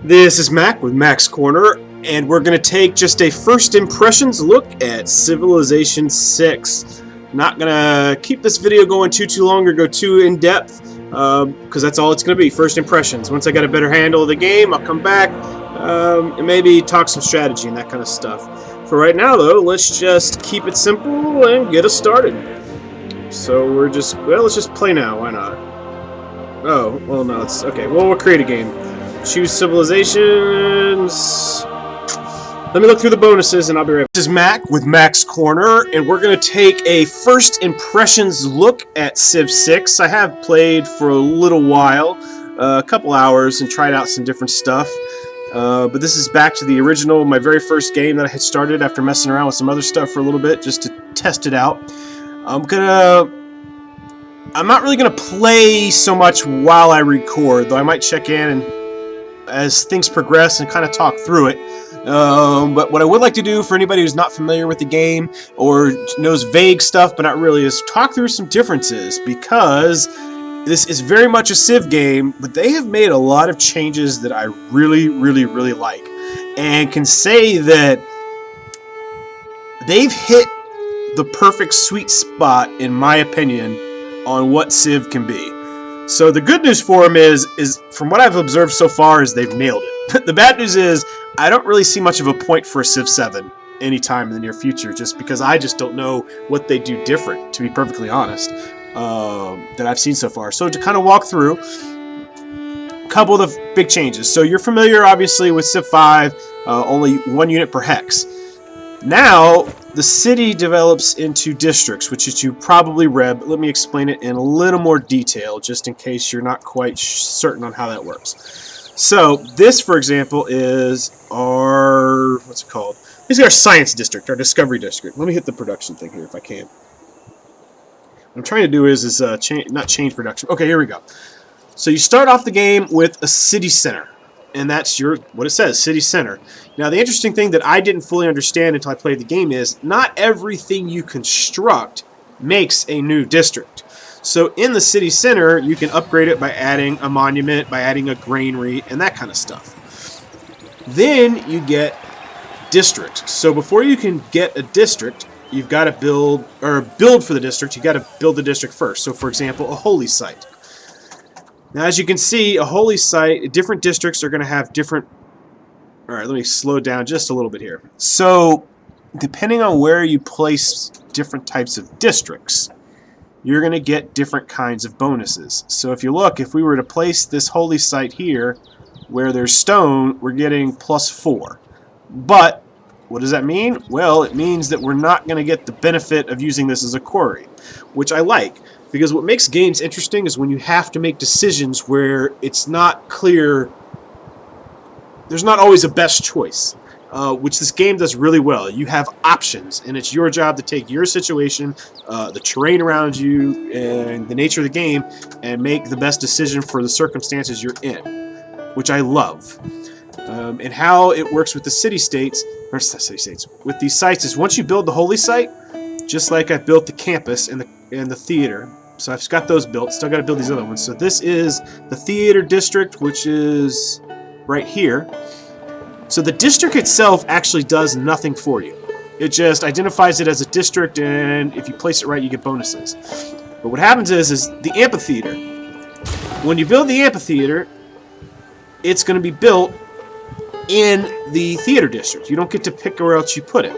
This is Mac with Mac's Corner, and we're going to take just a first impressions look at Civilization 6. Not going to keep this video going too long or go too in depth, because that's all it's going to be, first impressions. Once I get a better handle of the game, I'll come back and maybe talk some strategy and that kind of stuff. For right now, though, let's just keep it simple and get us started. So let's just play now, why not? Oh, well, no, it's okay. Well, we'll create a game. Choose civilizations. Let me look through the bonuses and I'll be right back. This is Mac with Mac's Corner, and we're going to take a first impressions look at Civ 6. I have played for a little while, a couple hours, and tried out some different stuff. But this is back to the original, my very first game that I had started after messing around with some other stuff for a little bit just to test it out. I'm not really going to play so much while I record, though I might check in and as things progress and kind of talk through it. But what I would like to do for anybody who's not familiar with the game or knows vague stuff but not really is talk through some differences, because this is very much a Civ game, but they have made a lot of changes that I really like, and can say that they've hit the perfect sweet spot, in my opinion, on what Civ can be. So the good news for them is from what I've observed so far, is they've nailed it. The bad news is I don't really see much of a point for a Civ 7 anytime in the near future, just because I just don't know what they do different, to be perfectly honest, that I've seen so far. So to kind of walk through a couple of the big changes. So you're familiar, obviously, with Civ 5, only 1 unit per hex. Now, the city develops into districts, which you probably read, but let me explain it in a little more detail, just in case you're not quite certain on how that works. So, this, for example, is our, what's it called? This is our science district, our discovery district. Let me hit the production thing here if I can. What I'm trying to do is not change production. Okay, here we go. So you start off the game with a city center. And that's what it says, city center. Now, the interesting thing that I didn't fully understand until I played the game is not everything you construct makes a new district. So in the city center, you can upgrade it by adding a monument, by adding a granary, and that kind of stuff. Then you get districts. So before you can get a district, you've got to build for the district. You've got to build the district first. So, for example, a holy site. Now, as you can see, a holy site, different districts are going to have different... Alright, let me slow down just a little bit here. So, depending on where you place different types of districts, you're going to get different kinds of bonuses. So if you look, if we were to place this holy site here, where there's stone, we're getting +4. But, what does that mean? Well, it means that we're not going to get the benefit of using this as a quarry, which I like. Because what makes games interesting is when you have to make decisions where it's not clear, there's not always a best choice, which this game does really well. You have options, and it's your job to take your situation, the terrain around you, and the nature of the game, and make the best decision for the circumstances you're in, which I love. And how it works with the city-states, or city-states, with these sites is once you build the holy site, just like I built the campus and the theater. So I've got those built. Still got to build these other ones. So this is the theater district, which is right here. So the district itself actually does nothing for you. It just identifies it as a district, and if you place it right, you get bonuses. But what happens is the amphitheater. When you build the amphitheater, it's going to be built in the theater district. You don't get to pick where else you put it.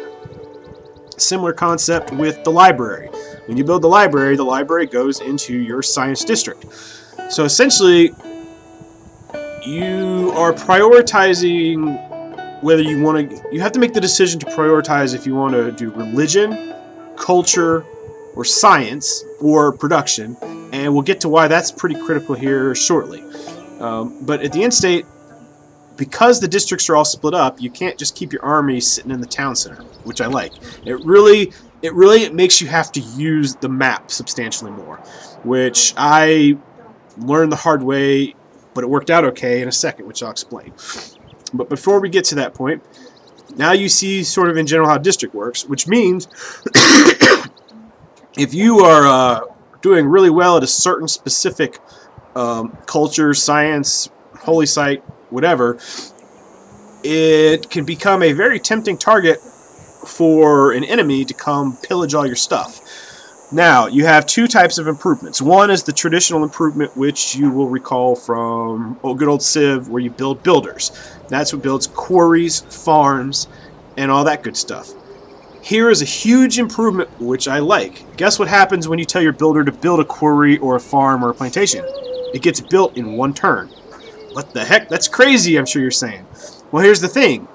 Similar concept with the library. When you build the library goes into your science district. So essentially, you are prioritizing whether you want to... You have to make the decision to prioritize if you want to do religion, culture, or science, or production. And we'll get to why that's pretty critical here shortly. But at the end state, because the districts are all split up, you can't just keep your army sitting in the town center, which I like. It really makes you have to use the map substantially more, which I learned the hard way, but it worked out okay in a second, which I'll explain. But before we get to that point, now you see sort of in general how district works, which means if you are doing really well at a certain specific culture, science, holy site, whatever, it can become a very tempting target for an enemy to come pillage all your stuff. Now, you have two types of improvements. One is the traditional improvement, which you will recall from good old Civ, where you build builders. That's what builds quarries, farms, and all that good stuff. Here is a huge improvement, which I like. Guess what happens when you tell your builder to build a quarry or a farm or a plantation? It gets built in one turn. What the heck? That's crazy, I'm sure you're saying. Well, here's the thing.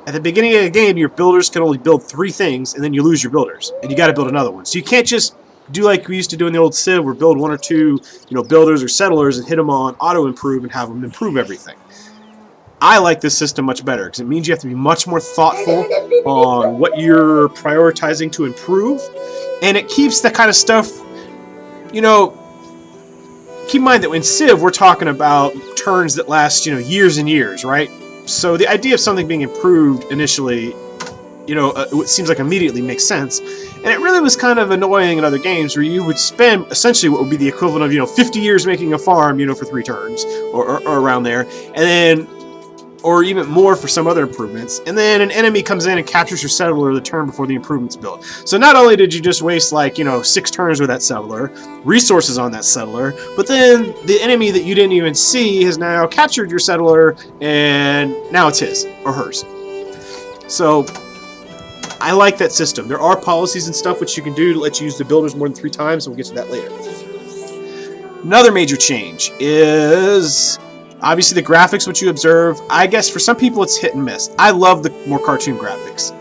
At the beginning of the game, your builders can only build 3 things, and then you lose your builders, and you got to build another one. So you can't just do like we used to do in the old Civ, where build 1 or 2, builders or settlers and hit them on auto improve and have them improve everything. I like this system much better because it means you have to be much more thoughtful on what you're prioritizing to improve, and it keeps that kind of stuff. Keep in mind that in Civ we're talking about turns that last years and years, right? So the idea of something being improved initially, it seems like immediately makes sense. And it really was kind of annoying in other games where you would spend essentially what would be the equivalent of 50 years making a farm, for 3 turns or around there, and then, or even more for some other improvements, and then an enemy comes in and captures your settler the turn before the improvement's built. So not only did you just waste 6 turns with that settler, resources on that settler, but then the enemy that you didn't even see has now captured your settler, and now it's his or hers. So I like that system. There are policies and stuff which you can do to let you use the builders more than 3 times, and we'll get to that later. Another major change is obviously the graphics, which you observe. I guess for some people it's hit and miss. I love the more cartoon graphics.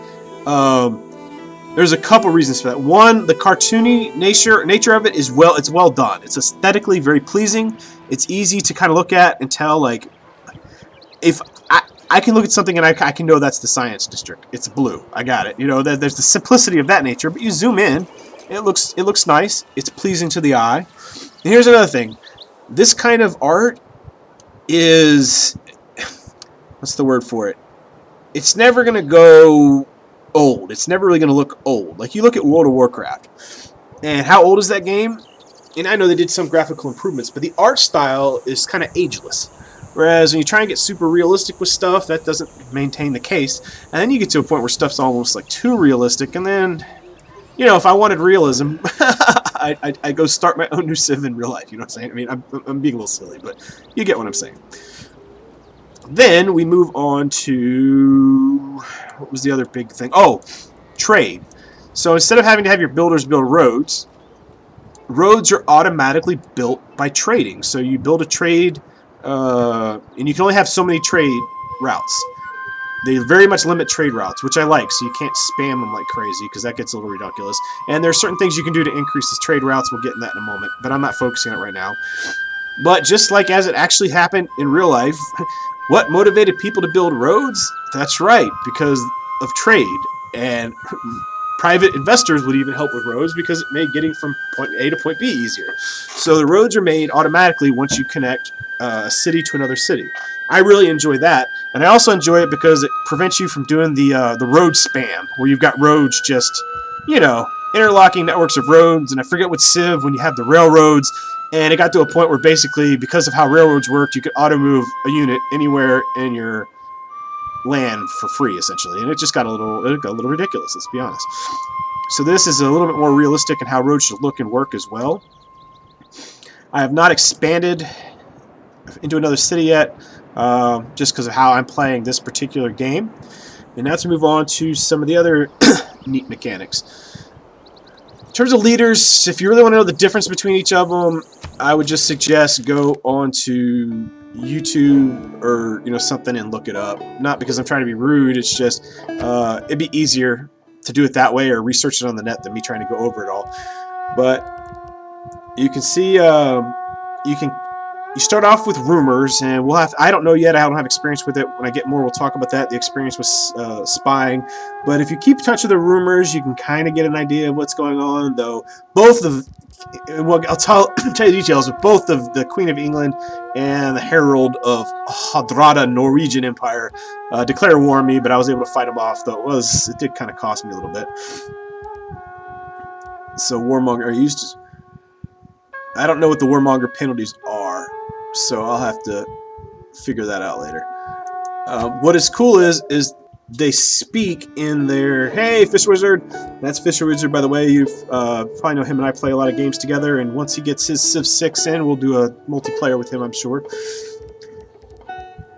There's a couple reasons for that. One, the cartoony nature of it is it's well done. It's aesthetically very pleasing. It's easy to kind of look at and tell, if I can look at something and I can know that's the science district. It's blue. I got it. There's the simplicity of that nature, but you zoom in, it looks nice. It's pleasing to the eye. And here's another thing. This kind of art is, what's the word for it? It's never going to go old. It's never really going to look old. Like you look at World of Warcraft, and how old is that game? And I know they did some graphical improvements, but the art style is kind of ageless. Whereas when you try and get super realistic with stuff, that doesn't maintain the case. And then you get to a point where stuff's almost too realistic, and then, if I wanted realism, I go start my own new Civ in real life. You know what I'm saying? I mean, I'm being a little silly, but you get what I'm saying. Then we move on to, what was the other big thing? Oh, trade. So instead of having to have your builders build roads are automatically built by trading. So you build a trade, and you can only have so many trade routes. They very much limit trade routes, which I like, so you can't spam them like crazy, because that gets a little ridiculous. And there are certain things you can do to increase the trade routes. We'll get in that in a moment, but I'm not focusing on it right now. But just like as it actually happened in real life, what motivated people to build roads? That's right, because of trade. And private investors would even help with roads because it made getting from point A to point B easier. So the roads are made automatically once you connect a city to another city. I really enjoy that, and I also enjoy it because it prevents you from doing the road spam, where you've got roads just, interlocking networks of roads, and I forget what Civ when you have the railroads, and it got to a point where basically, because of how railroads worked, you could auto-move a unit anywhere in your land for free, essentially, and it got a little ridiculous, let's be honest. So this is a little bit more realistic in how roads should look and work as well. I have not expanded into another city yet, just because of how I'm playing this particular game. And now to move on to some of the other neat mechanics. In terms of leaders, if you really want to know the difference between each of them, I would just suggest go on to YouTube or something and look it up. Not because I'm trying to be rude, it's just it'd be easier to do it that way or research it on the net than me trying to go over it all. But you can see you start off with rumors, and I don't know yet, I don't have experience with it. When I get more, we'll talk about that, the experience with spying. But if you keep touch of the rumors, you can kind of get an idea of what's going on, though I'll tell you details, but both of the Queen of England and the Herald of Hardrada Norwegian Empire declare war on me, but I was able to fight them off, though it did kind of cost me a little bit. So warmonger are used. I don't know what the warmonger penalties are, so I'll have to figure that out later. What is cool is they speak in their, hey, Fish Wizard. That's Fisher Wizard, by the way. You've probably know him and I play a lot of games together, and once he gets his Civ 6 in, we'll do a multiplayer with him, I'm sure.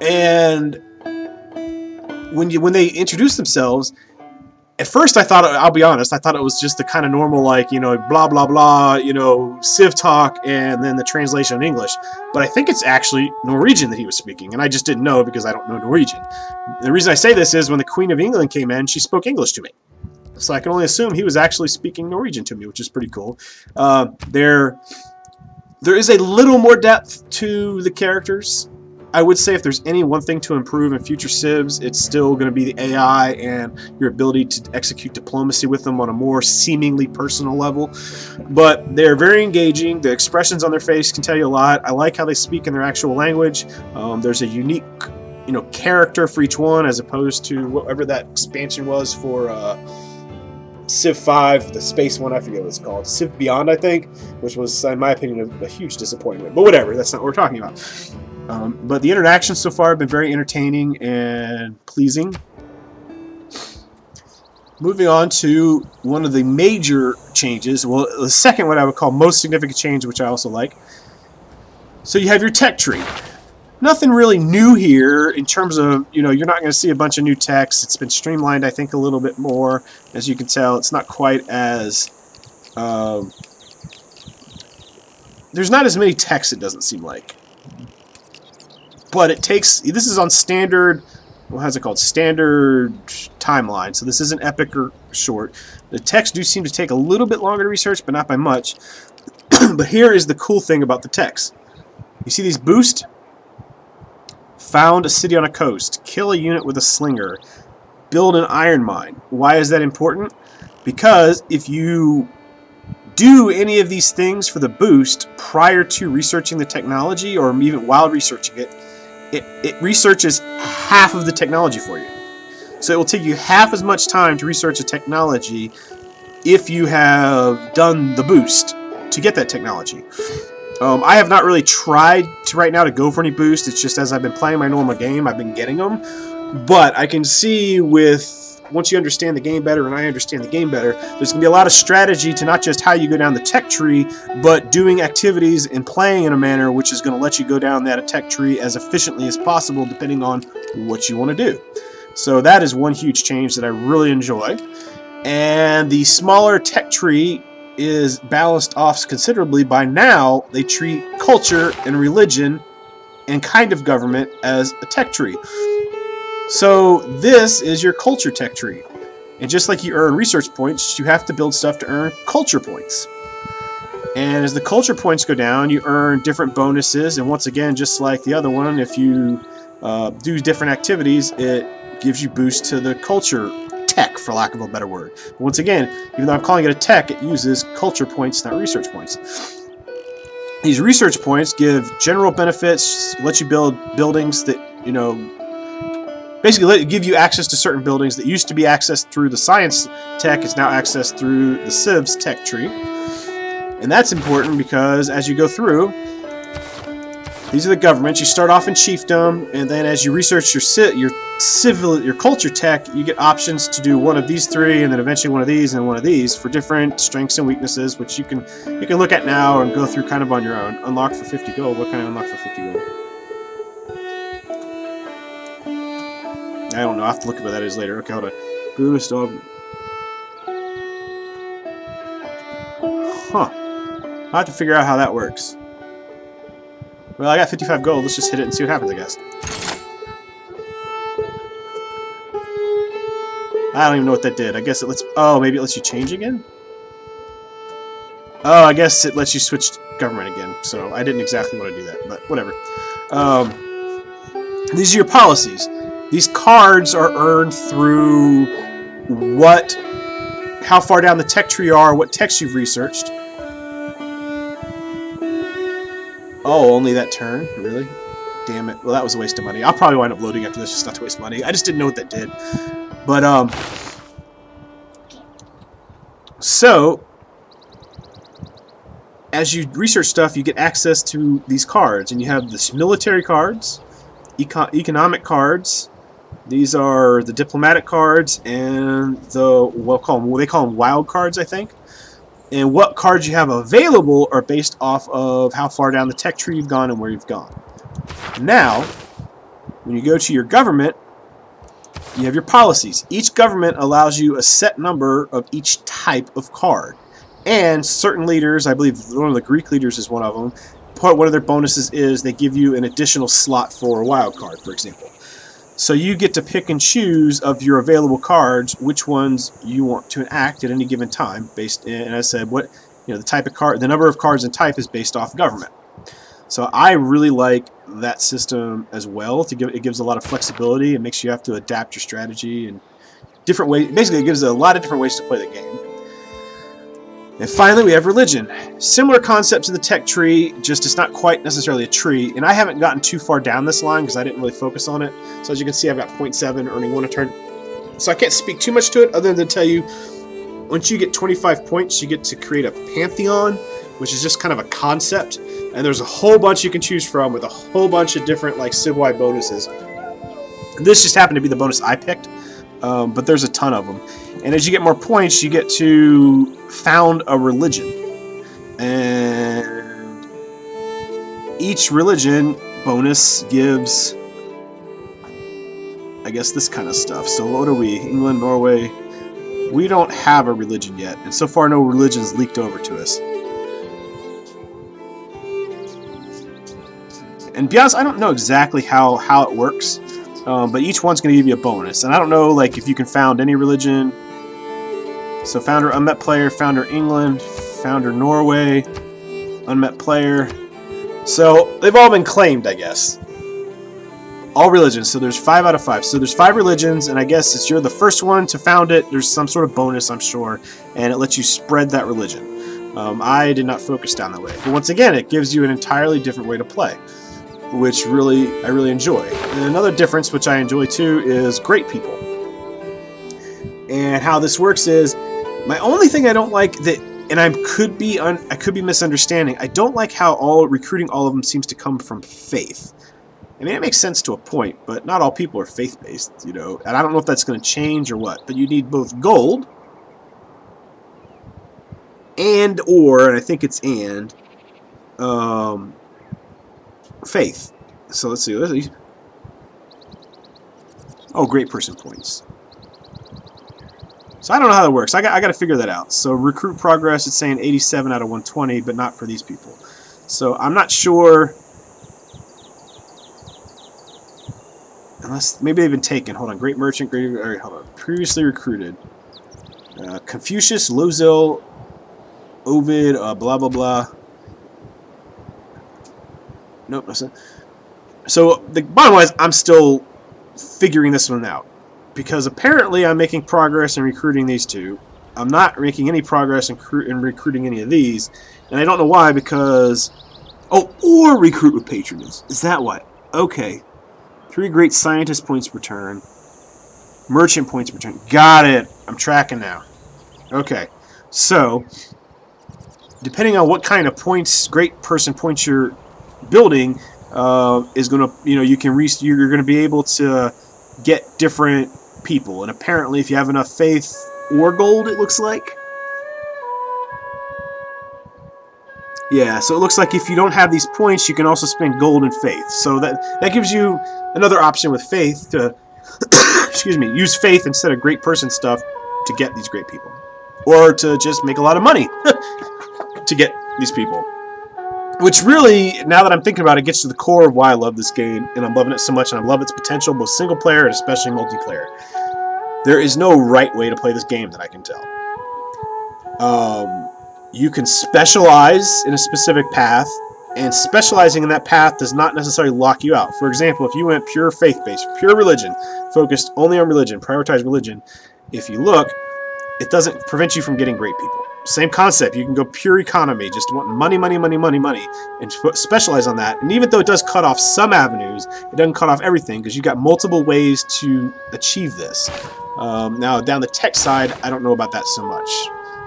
And when they introduce themselves, at first I thought, I'll be honest, I thought it was just the kind of normal, like, you know, blah, blah, blah, you know, Civ talk, and then the translation in English. But I think it's actually Norwegian that he was speaking, and I just didn't know because I don't know Norwegian. The reason I say this is when the Queen of England came in, she spoke English to me. So I can only assume he was actually speaking Norwegian to me, which is pretty cool. There is a little more depth to the characters. I would say if there's any one thing to improve in future Civs, it's still going to be the AI and your ability to execute diplomacy with them on a more seemingly personal level. But they're very engaging. The expressions on their face can tell you a lot. I like how they speak in their actual language. There's a unique, you know, character for each one, as opposed to whatever that expansion was for Civ 5, the space one, I forget what it's called. Civ Beyond, I think, which was, in my opinion, a huge disappointment. But whatever, that's not what we're talking about. But the interactions so far have been very entertaining and pleasing. Moving on to one of the major changes, well, the second one I would call most significant change, which I also like. So you have your tech tree. Nothing really new here in terms of, you know, you're not going to see a bunch of new text. It's been streamlined, I think, a little bit more. As you can tell, it's not quite as... there's not as many texts, it doesn't seem like. But it takes, this is on standard, how's it called? Standard timeline. So this isn't epic or short. The text do seem to take a little bit longer to research, but not by much. But here is the cool thing about the text. You see these boosts? Found a city on a coast. Kill a unit with a slinger. Build an iron mine. Why is that important? Because if you do any of these things for the boost prior to researching the technology, or even while researching it, it researches half of the technology for you. So it will take you half as much time to research a technology if you have done the boost to get that technology. I have not really tried to right now to go for any boost. It's just as I've been playing my normal game, I've been getting them. But I can see once you understand the game better and I understand the game better, there's going to be a lot of strategy to not just how you go down the tech tree, but doing activities and playing in a manner which is going to let you go down that tech tree as efficiently as possible depending on what you want to do. So that is one huge change that I really enjoy. And the smaller tech tree is balanced off considerably. By now, they treat culture and religion and kind of government as a tech tree. So this is your culture tech tree. And just like you earn research points, you have to build stuff to earn culture points. And as the culture points go down, you earn different bonuses. And once again, just like the other one, if you do different activities, it gives you boost to the culture tech, for lack of a better word. But once again, even though I'm calling it a tech, it uses culture points, not research points. These research points give general benefits, let you build buildings that, you know, basically give you access to certain buildings that used to be accessed through the science tech, is now accessed through the Civ's tech tree. And that's important because as you go through, these are the governments. You start off in chiefdom, and then as you research your culture tech, you get options to do one of these three, and then eventually one of these and one of these for different strengths and weaknesses, which you can look at now and go through kind of on your own. Unlock for 50 gold. What can I unlock for 50 gold? I don't know. I have to look at what that is later. Okay, hold on. Boost of... Huh. I'll have to figure out how that works. Well, I got 55 gold. Let's just hit it and see what happens, I guess. I don't even know what that did. I guess it lets... Oh, maybe it lets you change again? Oh, I guess it lets you switch government again. So I didn't exactly want to do that, but whatever. These are your policies. These cards are earned through how far down the tech tree you are, what text you've researched. Oh, only that turn? Really? Damn it. Well, that was a waste of money. I'll probably wind up loading after this just not to waste money. I just didn't know what that did. But, so, as you research stuff, you get access to these cards. And you have this military cards, economic cards. These are the diplomatic cards and they call them wild cards, I think. And what cards you have available are based off of how far down the tech tree you've gone and where you've gone. Now, when you go to your government, you have your policies. Each government allows you a set number of each type of card. And certain leaders, I believe one of the Greek leaders is one of them, one of their bonuses is they give you an additional slot for a wild card, for example. So you get to pick and choose of your available cards which ones you want to enact at any given time. And I said, the type of card, the number of cards and type is based off government. So I really like that system as well. It gives a lot of flexibility. It makes you have to adapt your strategy in different ways. Basically, it gives a lot of different ways to play the game. And finally, we have religion. Similar concept to the tech tree, just it's not quite necessarily a tree. And I haven't gotten too far down this line because I didn't really focus on it. So as you can see, I've got 0.7, earning 1 a turn. So I can't speak too much to it other than tell you, once you get 25 points, you get to create a pantheon, which is just kind of a concept. And there's a whole bunch you can choose from with a whole bunch of different civ-wide bonuses. And this just happened to be the bonus I picked, but there's a ton of them. And as you get more points, you get to found a religion. And each religion bonus gives, I guess, this kind of stuff. So what are we? England, Norway. We don't have a religion yet. And so far, no religion's leaked over to us. And to be honest, I don't know exactly how it works. But each one's going to give you a bonus. And I don't know if you can found any religion. So founder unmet player, founder England, founder Norway, unmet player. So they've all been claimed, I guess. All religions. So there's 5 out of 5. So there's 5 religions, and I guess if you're the first one to found it, there's some sort of bonus, I'm sure, and it lets you spread that religion. I did not focus down that way. But once again, it gives you an entirely different way to play, which I really enjoy. And another difference, which I enjoy too, is great people. And how this works is, my only thing I don't like and I could be misunderstanding. I don't like how recruiting all of them seems to come from faith. I mean, it makes sense to a point, but not all people are faith-based, And I don't know if that's going to change or what. But you need both gold and I think it's faith. So let's see. Oh, great person points. So I don't know how that works. I got to figure that out. So recruit progress, it's saying 87 out of 120, but not for these people. So I'm not sure. Unless maybe they've been taken. Hold on. Great merchant. Hold on. Previously recruited. Confucius, Lozil, Ovid, blah blah blah. Nope. That's it. So the bottom line is, I'm still figuring this one out. Because apparently I'm making progress in recruiting these two. I'm not making any progress in recruiting any of these. And I don't know why, because... or recruit with patronage. Is that why? Okay. 3 great scientist points per turn. Merchant points per turn. Got it. I'm tracking now. Okay. So, depending on what kind of great person points you're building, is going to... you're going to be able to get different people, and apparently if you have enough faith or gold, it looks like. Yeah, so it looks like if you don't have these points, you can also spend gold and faith. So that gives you another option with faith to use faith instead of great person stuff to get these great people, or to just make a lot of money to get these people. Which really, now that I'm thinking about it, gets to the core of why I love this game, and I'm loving it so much, and I love its potential, both single player and especially multiplayer. There is no right way to play this game that I can tell. You can specialize in a specific path, and specializing in that path does not necessarily lock you out. For example, if you went pure faith-based, pure religion, focused only on religion, prioritize religion, if you look, it doesn't prevent you from getting great people. Same concept. You can go pure economy, just want money, and specialize on that. And even though it does cut off some avenues, it doesn't cut off everything, because you've got multiple ways to achieve this. Now, down the tech side, I don't know about that so much.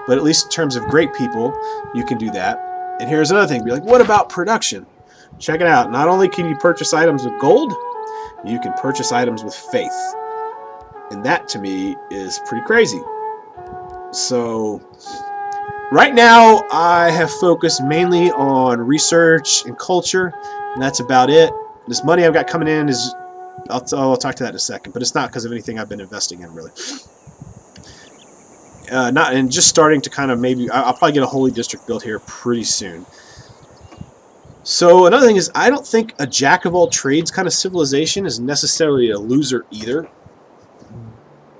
But at least in terms of great people, you can do that. And here's another thing. Be like, what about production? Check it out. Not only can you purchase items with gold, You can purchase items with faith. And that, to me, is pretty crazy. So, right now, I have focused mainly on research and culture, and that's about it. This money I've got coming in is... I'll talk to that in a second, but it's not because of anything I've been investing in, really. And just starting to kind of maybe... I'll probably get a holy district built here pretty soon. So another thing is, I don't think a jack-of-all-trades kind of civilization is necessarily a loser either.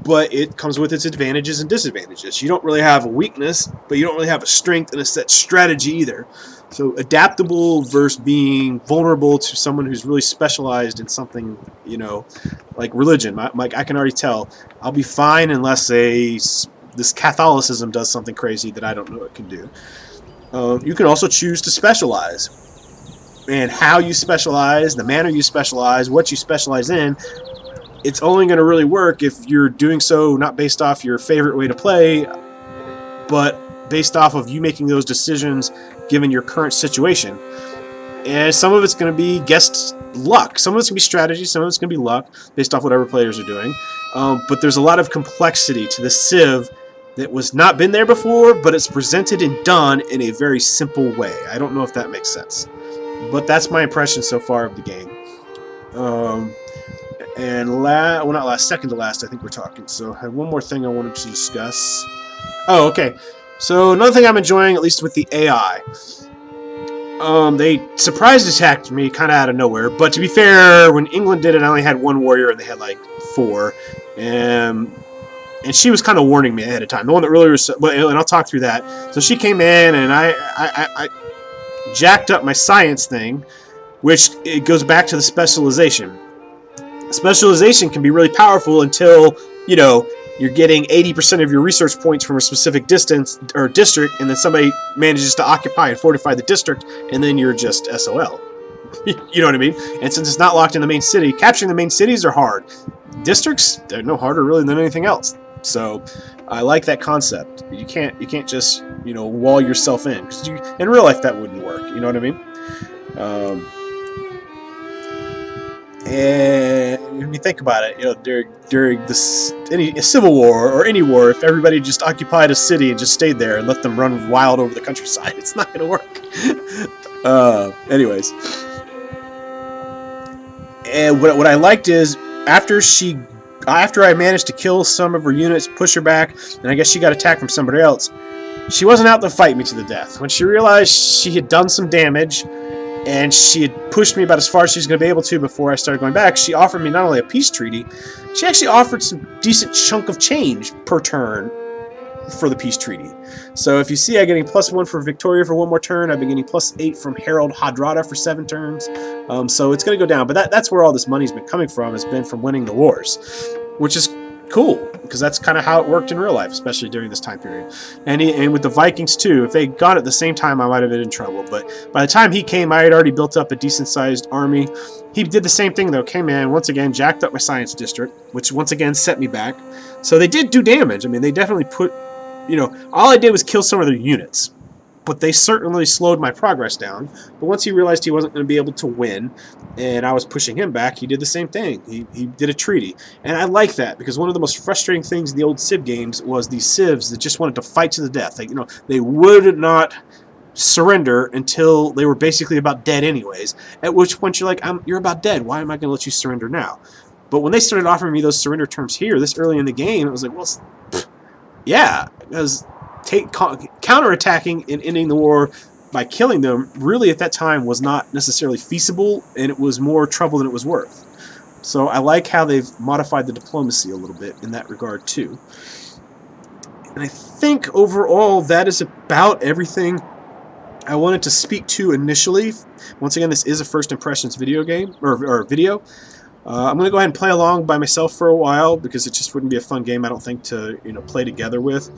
But it comes with its advantages and disadvantages. You don't really have a weakness, but you don't really have a strength and a set strategy either. So adaptable versus being vulnerable to someone who's really specialized in something, you know, like religion. I can already tell I'll be fine unless this Catholicism does something crazy that I don't know it can do. You can also choose to specialize. And how you specialize, the manner you specialize, what you specialize in, it's only going to really work if you're doing so not based off your favorite way to play, but based off of you making those decisions given your current situation. And some of it's going to be guessed luck. Some of it's going to be strategy. Some of it's going to be luck based off whatever players are doing. But there's a lot of complexity to the Civ that was not been there before, but it's presented and done in a very simple way. I don't know if that makes sense. But that's my impression so far of the game. And second to last, I think we're talking. So I have one more thing I wanted to discuss. Oh, okay. So another thing I'm enjoying, at least with the AI, they surprise attacked me kind of out of nowhere. But to be fair, when England did it, I only had one warrior, and they had like 4. And she was kind of warning me ahead of time. The one that really was, and I'll talk through that. So she came in, and I jacked up my science thing, which it goes back to the specialization. Specialization can be really powerful until, you know, you're getting 80% of your research points from a specific distance or district, and then somebody manages to occupy and fortify the district, and then you're just SOL. You know what I mean? And since it's not locked in the main city, capturing the main cities are hard. Districts, they're no harder really than anything else. So I like that concept. You can't just, you know, wall yourself in, because in real life that wouldn't work. You know what I mean? And when you think about it, you know, during any civil war or any war, if everybody just occupied a city and just stayed there and let them run wild over the countryside, it's not going to work. Anyways, and what I liked is after I managed to kill some of her units, push her back, and I guess she got attacked from somebody else, she wasn't out to fight me to the death. When she realized she had done some damage, and she had pushed me about as far as she was going to be able to before I started going back, she offered me not only a peace treaty, she actually offered some decent chunk of change per turn for the peace treaty. So if you see, I'm getting +1 for Victoria for 1 more turn. I've been getting +8 from Harold Hardrada for 7 turns. So it's going to go down. But that's where all this money's been coming from, has been from winning the wars, which is cool, because that's kind of how it worked in real life, especially during this time period. And with the Vikings too, if they got it at the same time, I might have been in trouble. But by the time he came, I had already built up a decent-sized army. He did the same thing though. Came in once again, jacked up my science district, which once again set me back. So they did do damage. I mean, they definitely put, you know, all I did was kill some of their units, but they certainly slowed my progress down. But once he realized he wasn't going to be able to win, and I was pushing him back, he did the same thing. He did a treaty. And I like that, because one of the most frustrating things in the old Civ games was these Civs that just wanted to fight to the death. Like, you know, they would not surrender until they were basically about dead anyways, at which point you're like, you're about dead. Why am I going to let you surrender now? But when they started offering me those surrender terms here, this early in the game, it was like, well, yeah, because counterattacking and ending the war by killing them really at that time was not necessarily feasible, and it was more trouble than it was worth. So I like how they've modified the diplomacy a little bit in that regard too. And I think overall that is about everything I wanted to speak to initially. Once again, this is a first impressions video game, or video. I'm going to go ahead and play along by myself for a while, because it just wouldn't be a fun game, I don't think, to, you know, play together with.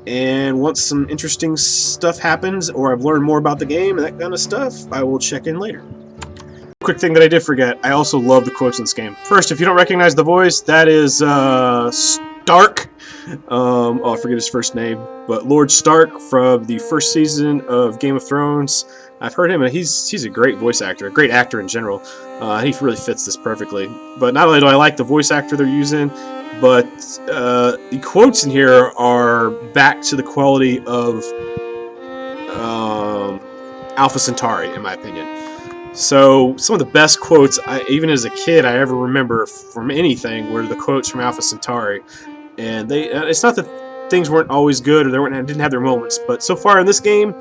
And once some interesting stuff happens, or I've learned more about the game and that kind of stuff, I will check in later. Quick thing that I did forget, I also love the quotes in this game. First, if you don't recognize the voice, that is Stark Oh, I forget his first name, but Lord Stark from the first season of Game of Thrones. I've heard him, and he's a great voice actor, a great actor in general. He really fits this perfectly. But not only do I like the voice actor they're using, but the quotes in here are back to the quality of Alpha Centauri, in my opinion. So some of the best quotes, even as a kid, I ever remember from anything were the quotes from Alpha Centauri. And it's not that things weren't always good or didn't have their moments, but so far in this game,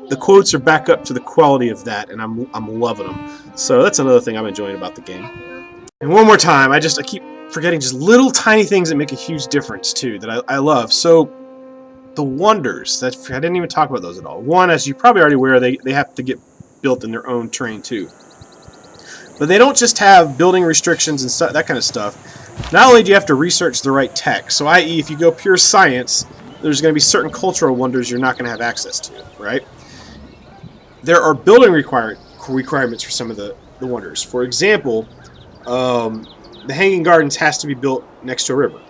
the quotes are back up to the quality of that, and I'm loving them. So that's another thing I'm enjoying about the game. And one more time, I keep forgetting just little tiny things that make a huge difference too that I love. So the wonders, I didn't even talk about those at all. One, as you're probably already aware, they have to get built in their own terrain too. But they don't just have building restrictions and that kind of stuff. Not only do you have to research the right tech, so i.e. if you go pure science, there's going to be certain cultural wonders you're not going to have access to, right? There are building requirements for some of the wonders. For example, the Hanging Gardens has to be built next to a river.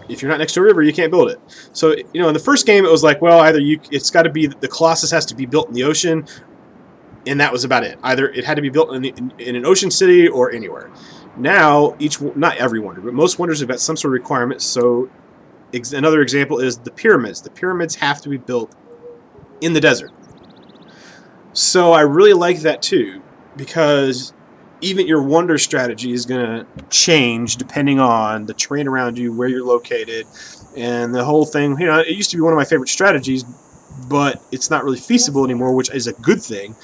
If you're not next to a river, you can't build it. So, in the first game, it was like, well, it's got to be, the Colossus has to be built in the ocean, and that was about it. Either it had to be built in an ocean city or anywhere. Now, not every wonder, but most wonders have got some sort of requirement. So, another example is the pyramids. The pyramids have to be built in the desert. So, I really like that too, because even your wonder strategy is going to change depending on the terrain around you, where you're located, and the whole thing. It used to be one of my favorite strategies, but it's not really feasible anymore, which is a good thing.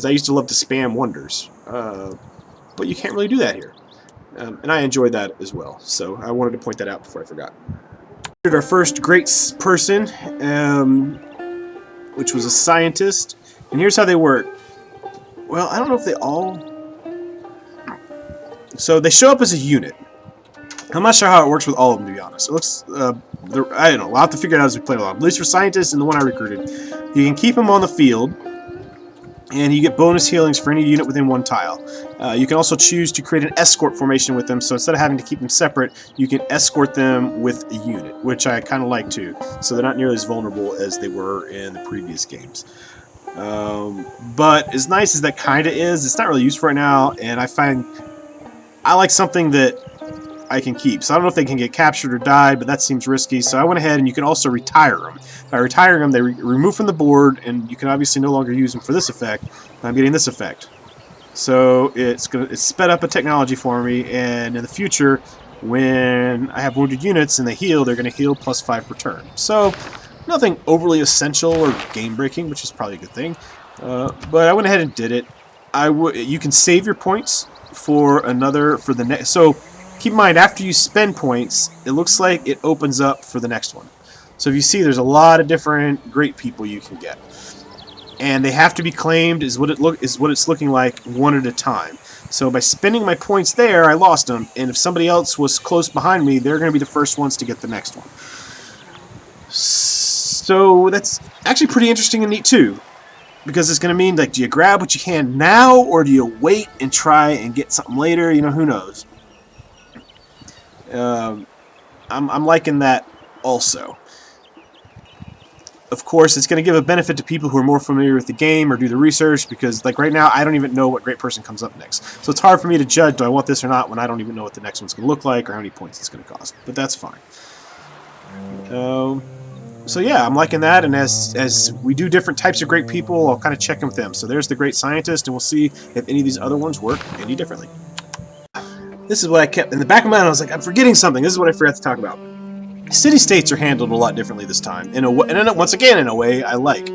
I used to love to spam wonders, but you can't really do that here, and I enjoyed that as well. So I wanted to point that out before I forgot. Our first great person, which was a scientist, and here's how they work. Well, I don't know if they all. So they show up as a unit. I'm not sure how it works with all of them, to be honest. It looks, I don't know. We'll have to figure it out as we play along. At least for scientists and the one I recruited, you can keep them on the field, and you get bonus healings for any unit within one tile. You can also choose to create an escort formation with them, so instead of having to keep them separate, you can escort them with a unit, which I kind of like too. So they're not nearly as vulnerable as they were in the previous games. But as nice as that kind of is, it's not really used for right now, and I like something that I can keep. So I don't know if they can get captured or died, but that seems risky. So I went ahead, and you can also retire them. By retiring them, they remove from the board, and you can obviously no longer use them for this effect. I'm getting this effect. So it's sped up a technology for me, and in the future, when I have wounded units and they heal, they're going to heal +5 per turn. So nothing overly essential or game-breaking, which is probably a good thing. But I went ahead and did it. You can save your points for the next. So keep in mind, after you spend points, it looks like it opens up for the next one. So if you see, there's a lot of different great people you can get, and they have to be claimed is what it's looking like one at a time. So by spending my points there, I lost them, and if somebody else was close behind me, they're going to be the first ones to get the next one. So that's actually pretty interesting and neat too, because it's going to mean, like, do you grab what you can now, or do you wait and try and get something later? Who knows. I'm liking that also. Of course, it's going to give a benefit to people who are more familiar with the game or do the research, because, like, right now, I don't even know what great person comes up next. So it's hard for me to judge, do I want this or not, when I don't even know what the next one's going to look like or how many points it's going to cost. But that's fine. So yeah, I'm liking that, and as we do different types of great people, I'll kind of check in with them. So there's the great scientist, and we'll see if any of these other ones work any differently. This is what I kept in the back of my mind. I was like, I'm forgetting something. This is what I forgot to talk about. City-states are handled a lot differently this time, and once again, in a way I like.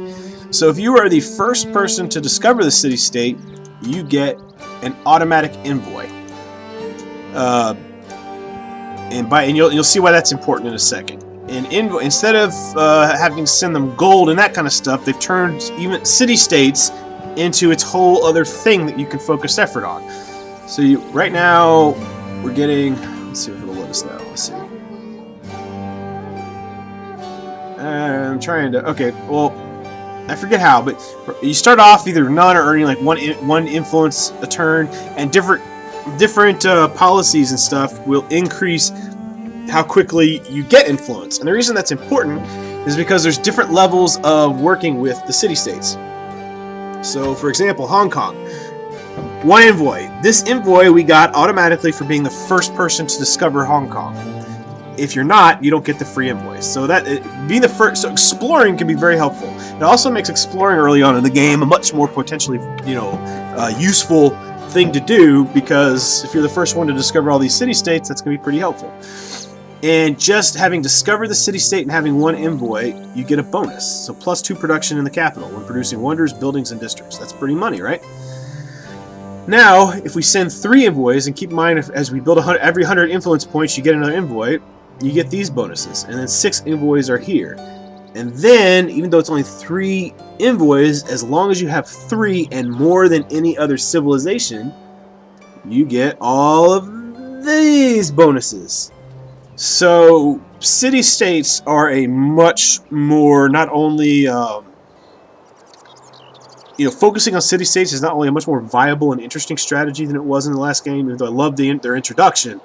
So if you are the first person to discover the city-state, you get an automatic envoy. And you'll see why that's important in a second. Instead of having to send them gold and that kind of stuff, they've turned even city-states into its whole other thing that you can focus effort on. So right now, we're getting. Let's see if it'll let us know. Let's see. I'm trying to. Okay, well, I forget how, but you start off either none or earning like one influence a turn, and different policies and stuff will increase how quickly you get influence. And the reason that's important is because there's different levels of working with the city-states. So, for example, Hong Kong. One envoy. This envoy we got automatically for being the first person to discover Hong Kong. If you're not, you don't get the free envoys. So being the first, so exploring can be very helpful. It also makes exploring early on in the game a much more potentially, useful thing to do, because if you're the first one to discover all these city-states, that's going to be pretty helpful. And just having discovered the city-state and having one envoy, you get a bonus. So +2 production in the capital when producing wonders, buildings, and districts. That's pretty money, right? Now, if we send 3 envoys, and keep in mind, as we build every 100 influence points, you get another envoy, you get these bonuses. And then 6 envoys are here. And then, even though it's only 3 envoys, as long as you have 3 and more than any other civilization, you get all of these bonuses. So, city-states are a much more, not only... focusing on city-states is not only a much more viable and interesting strategy than it was in the last game, even though I love their introduction,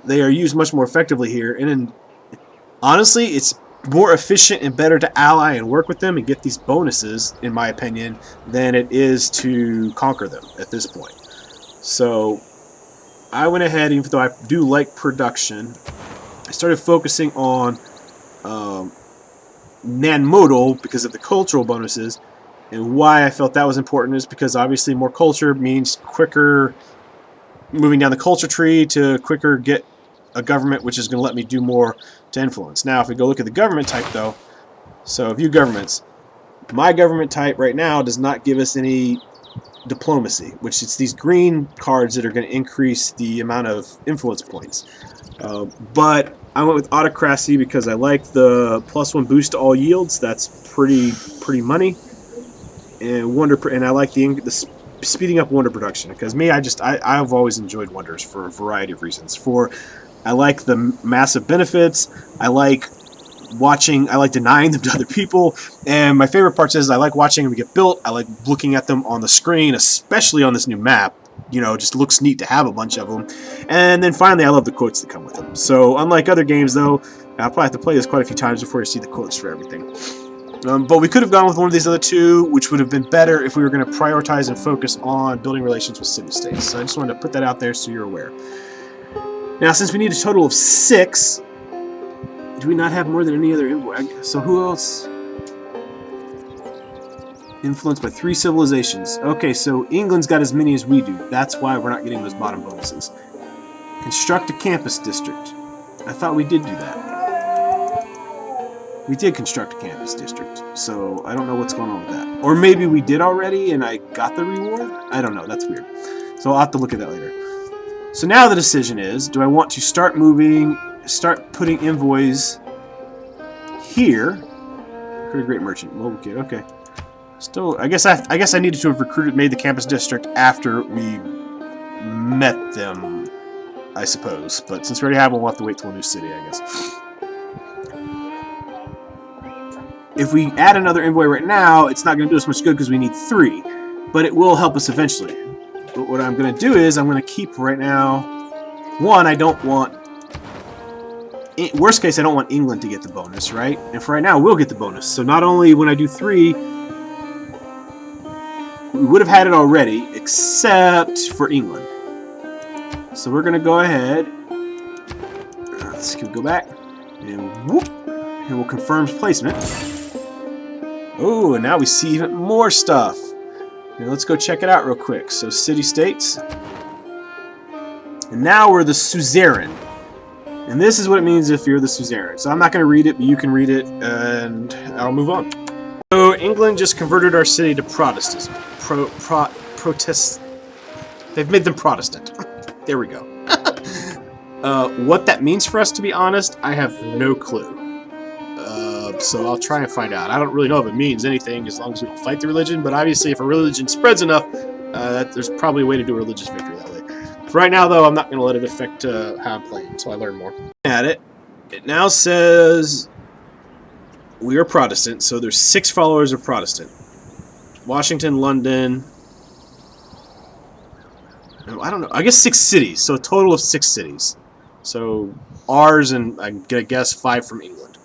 they are used much more effectively here. And honestly, it's more efficient and better to ally and work with them and get these bonuses, in my opinion, than it is to conquer them at this point. So I went ahead, even though I do like production, I started focusing on non-modal because of the cultural bonuses. And why I felt that was important is because obviously more culture means quicker moving down the culture tree to quicker get a government, which is going to let me do more to influence. Now, if we go look at the government type, though, so view governments, my government type right now does not give us any diplomacy, which it's these green cards that are going to increase the amount of influence points. But I went with autocracy because I like the +1 boost to all yields. That's pretty money. And I like the speeding up wonder production, because I've always enjoyed wonders for a variety of reasons. I like the massive benefits. I like denying them to other people, and my favorite part is I like watching them get built. I like looking at them on the screen, especially on this new map. Just looks neat to have a bunch of them. And then finally, I love the quotes that come with them. So unlike other games, though, I'll probably have to play this quite a few times before you see the quotes for everything. But we could have gone with one of these other 2, which would have been better if we were going to prioritize and focus on building relations with city-states. So I just wanted to put that out there so you're aware. Now, since we need a total of 6, do we not have more than any other envoy? So who else? Influenced by 3 civilizations. Okay, so England's got as many as we do. That's why we're not getting those bottom bonuses. Construct a campus district. I thought we did do that. We did construct a campus district, so I don't know what's going on with that. Or maybe we did already and I got the reward? I don't know, that's weird. So I'll have to look at that later. So now the decision is, do I want to start putting envoys here? Create a great merchant, mobile kid, okay. Still, I guess I needed to have made the campus district after we met them, I suppose. But since we already have one, we'll have to wait till a new city, I guess. If we add another envoy right now, it's not going to do us much good because we need 3. But it will help us eventually. But what I'm going to do is I'm going to keep right now... 1, I don't want... Worst case, I don't want England to get the bonus, right? And for right now, we'll get the bonus. So not only when I do 3, we would have had it already, except for England. So we're going to go ahead. Let's go back. And whoop. And we'll confirm placement. Oh, and now we see even more stuff. Now let's go check it out real quick. So, city-states. And now we're the suzerain. And this is what it means if you're the suzerain. So I'm not going to read it, but you can read it, and I'll move on. So England just converted our city to Protestantism. Protest. They've made them Protestant. There we go. What that means for us, to be honest, I have no clue. So I'll try and find out. I don't really know if it means anything as long as we don't fight the religion, but obviously if a religion spreads enough, there's probably a way to do a religious victory that way. For right now, though, I'm not going to let it affect how I'm playing until I learn more. At it now says we are Protestant, so there's 6 followers of Protestant. Washington, London, I don't know, I guess 6 cities, so a total of 6 cities. So ours, and I'm gonna guess 5 from England.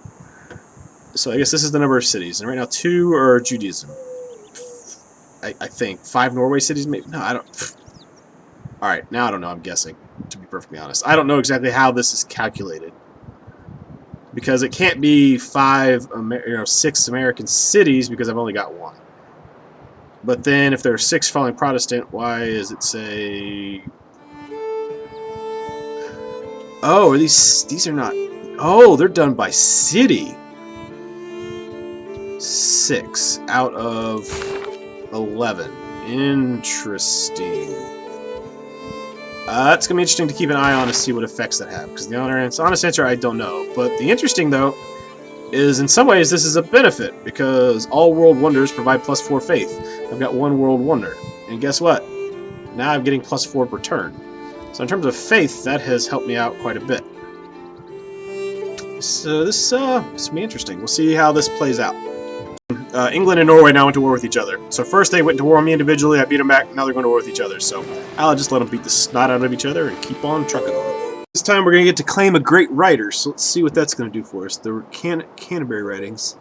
So I guess this is the number of cities, and right now 2 are Judaism. I think 5 Norway cities, maybe. No, I don't. All right, now I don't know. I'm guessing, to be perfectly honest. I don't know exactly how this is calculated because it can't be 6 American cities because I've only got 1. But then if there are 6 falling Protestant, why does it say? Oh, are these are not. Oh, they're done by city. 6 out of 11. Interesting. It's going to be interesting to keep an eye on to see what effects that have, because the honest answer, I don't know. But the interesting, though, is in some ways this is a benefit, because all world wonders provide +4 faith. I've got 1 world wonder, and guess what? Now I'm getting +4 per turn. So in terms of faith, that has helped me out quite a bit. So this will be interesting. We'll see how this plays out. England and Norway now went to war with each other. So first they went to war on me individually, I beat them back, now they're going to war with each other. So I'll just let them beat the snot out of each other and keep on trucking on. This time we're going to get to claim a great writer, so let's see what that's going to do for us. The Canterbury writings.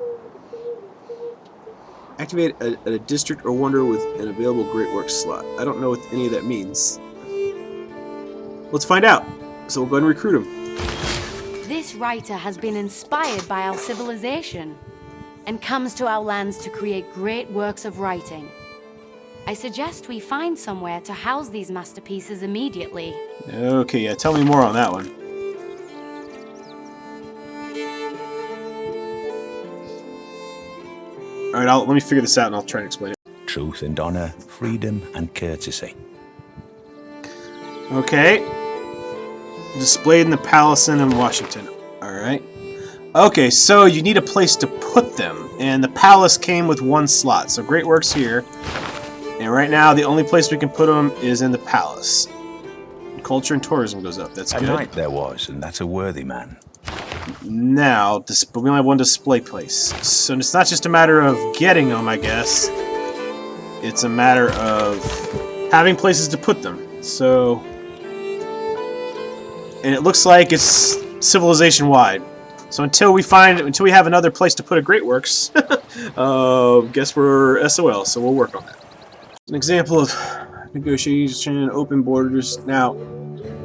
Activate a district or wonder with an available great works slot. I don't know what any of that means. Let's find out. So we'll go ahead and recruit him. This writer has been inspired by our civilization and comes to our lands to create great works of writing. I suggest we find somewhere to house these masterpieces immediately. Okay, yeah, tell me more on that one. Alright, let me figure this out and I'll try to explain it. Truth and honor, freedom and courtesy. Okay. Displayed in the palace in Washington. Alright. Okay, so you need a place to put them, and the palace came with 1 slot. So great works here, and right now the only place we can put them is in the palace. Culture and tourism goes up. That's good. A knight there was, and that's a worthy man. Now, we only have 1 display place, so it's not just a matter of getting them, I guess. It's a matter of having places to put them. So, and it looks like it's civilization-wide. So until we have another place to put a Great Works, guess we're SOL, so we'll work on that. An example of negotiation, open borders. Now,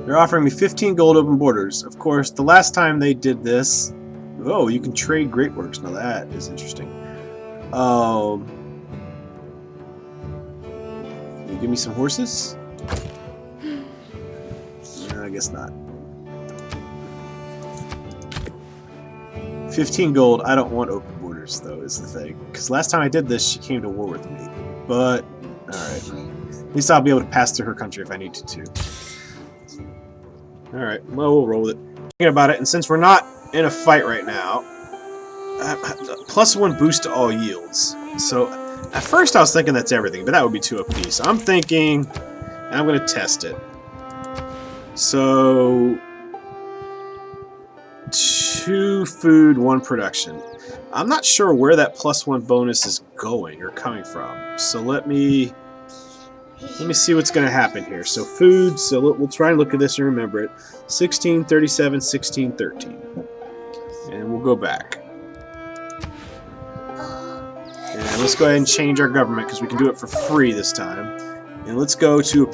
they're offering me 15 gold open borders. Of course, the last time they did this, oh, you can trade Great Works. Now that is interesting. You give me some horses? I guess not. 15 gold. I don't want open borders, though, is the thing. Because last time I did this, she came to war with me. But, alright. At least I'll be able to pass through her country if I need to. Alright, well, we'll roll with it. Thinking about it, and since we're not in a fight right now, +1 boost to all yields. So, at first I was thinking that's everything, but that would be 2 apiece. So I'm thinking, I'm going to test it. So, 2 food, 1 production. I'm not sure where that +1 bonus is going or coming from. So let me see what's going to happen here. So food, so we'll try and look at this and remember it. 16, 37, 16, 13. And we'll go back. And let's go ahead and change our government because we can do it for free this time. And let's go to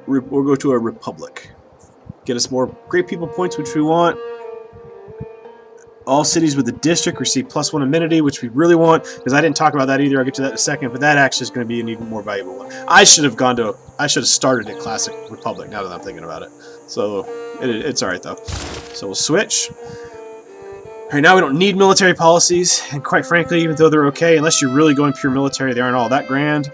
we'll go to a republic. Get us more great people points, which we want. All cities with a district receive +1 amenity, which we really want, because I didn't talk about that either. I'll get to that in a second, but that actually is going to be an even more valuable one. I should have started at Classic Republic, now that I'm thinking about it. So, it's alright, though. So we'll switch. Alright, now we don't need military policies, and quite frankly, even though they're okay, unless you're really going pure military, they aren't all that grand.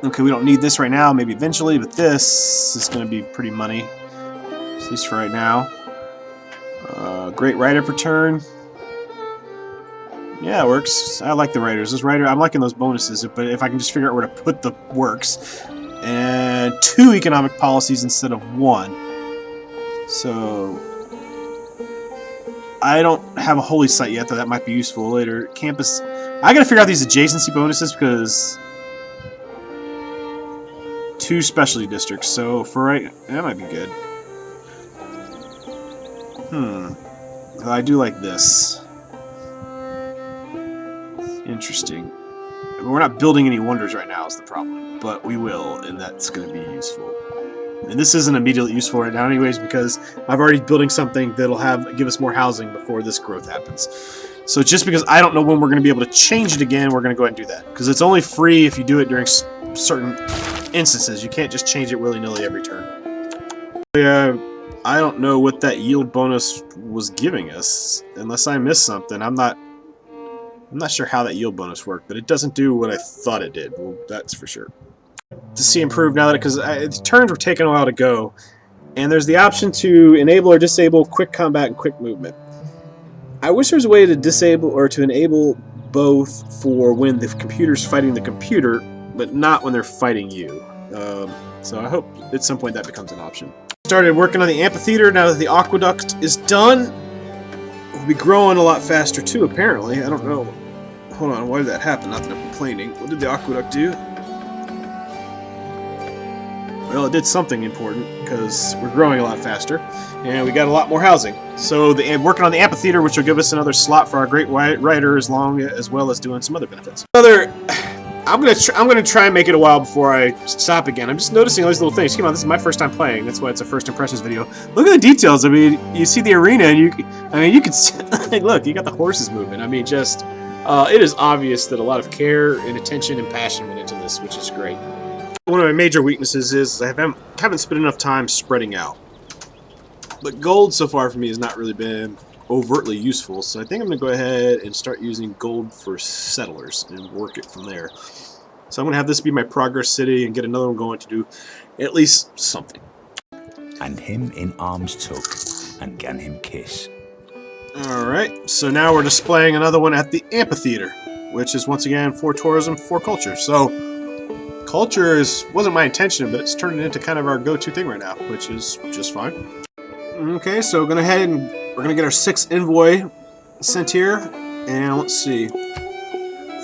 Okay, we don't need this right now, maybe eventually, but this is going to be pretty money. At least for right now. Great writer per turn. Yeah, it works. I like the writers. I'm liking those bonuses, but if I can just figure out where to put the works. And 2 economic policies instead of 1. So I don't have a holy site yet, though that might be useful later. Campus. I gotta figure out these adjacency bonuses because 2 specialty districts, so for right, that might be good. I do like this. Interesting. We're not building any wonders right now is the problem, but we will, and that's going to be useful. And this isn't immediately useful right now anyways, because I've already building something that'll give us more housing before this growth happens. So just because I don't know when we're going to be able to change it again, we're going to go ahead and do that. Because it's only free if you do it during certain instances. You can't just change it willy-nilly every turn. Yeah, I don't know what that yield bonus was giving us, unless I missed something. I'm not sure how that yield bonus worked, but it doesn't do what I thought it did. Well, that's for sure. To see improved now that because the turns were taking a while to go, and there's the option to enable or disable quick combat and quick movement. I wish there was a way to disable or to enable both for when the computer's fighting the computer, but not when they're fighting you. So I hope at some point that becomes an option. Started working on the amphitheater now that the aqueduct is done. We'll be growing a lot faster too, apparently. I don't know. Hold on, why did that happen? Not that I'm complaining. What did the aqueduct do? Well, it did something important, because we're growing a lot faster, and we got a lot more housing. So, working on the amphitheater, which will give us another slot for our great writer, as well as doing some other benefits. I'm gonna try and make it a while before I stop again. I'm just noticing all these little things. Come on, this is my first time playing. That's why it's a first impressions video. Look at the details. I mean, you see the arena, and you can see, look, you got the horses moving. I mean, just it is obvious that a lot of care and attention and passion went into this, which is great. One of my major weaknesses is I haven't spent enough time spreading out. But gold so far for me has not really been overtly useful, so I think I'm going to go ahead and start using gold for settlers and work it from there. So I'm going to have this be my progress city and get another one going to do at least something. And him in arms took, and gan him kiss. Alright, so now we're displaying another one at the amphitheater, which is once again for tourism, for culture. So culture wasn't my intention, but it's turning into kind of our go-to thing right now, which is just fine. Okay, so we're gonna get our 6th envoy sent here, and let's see,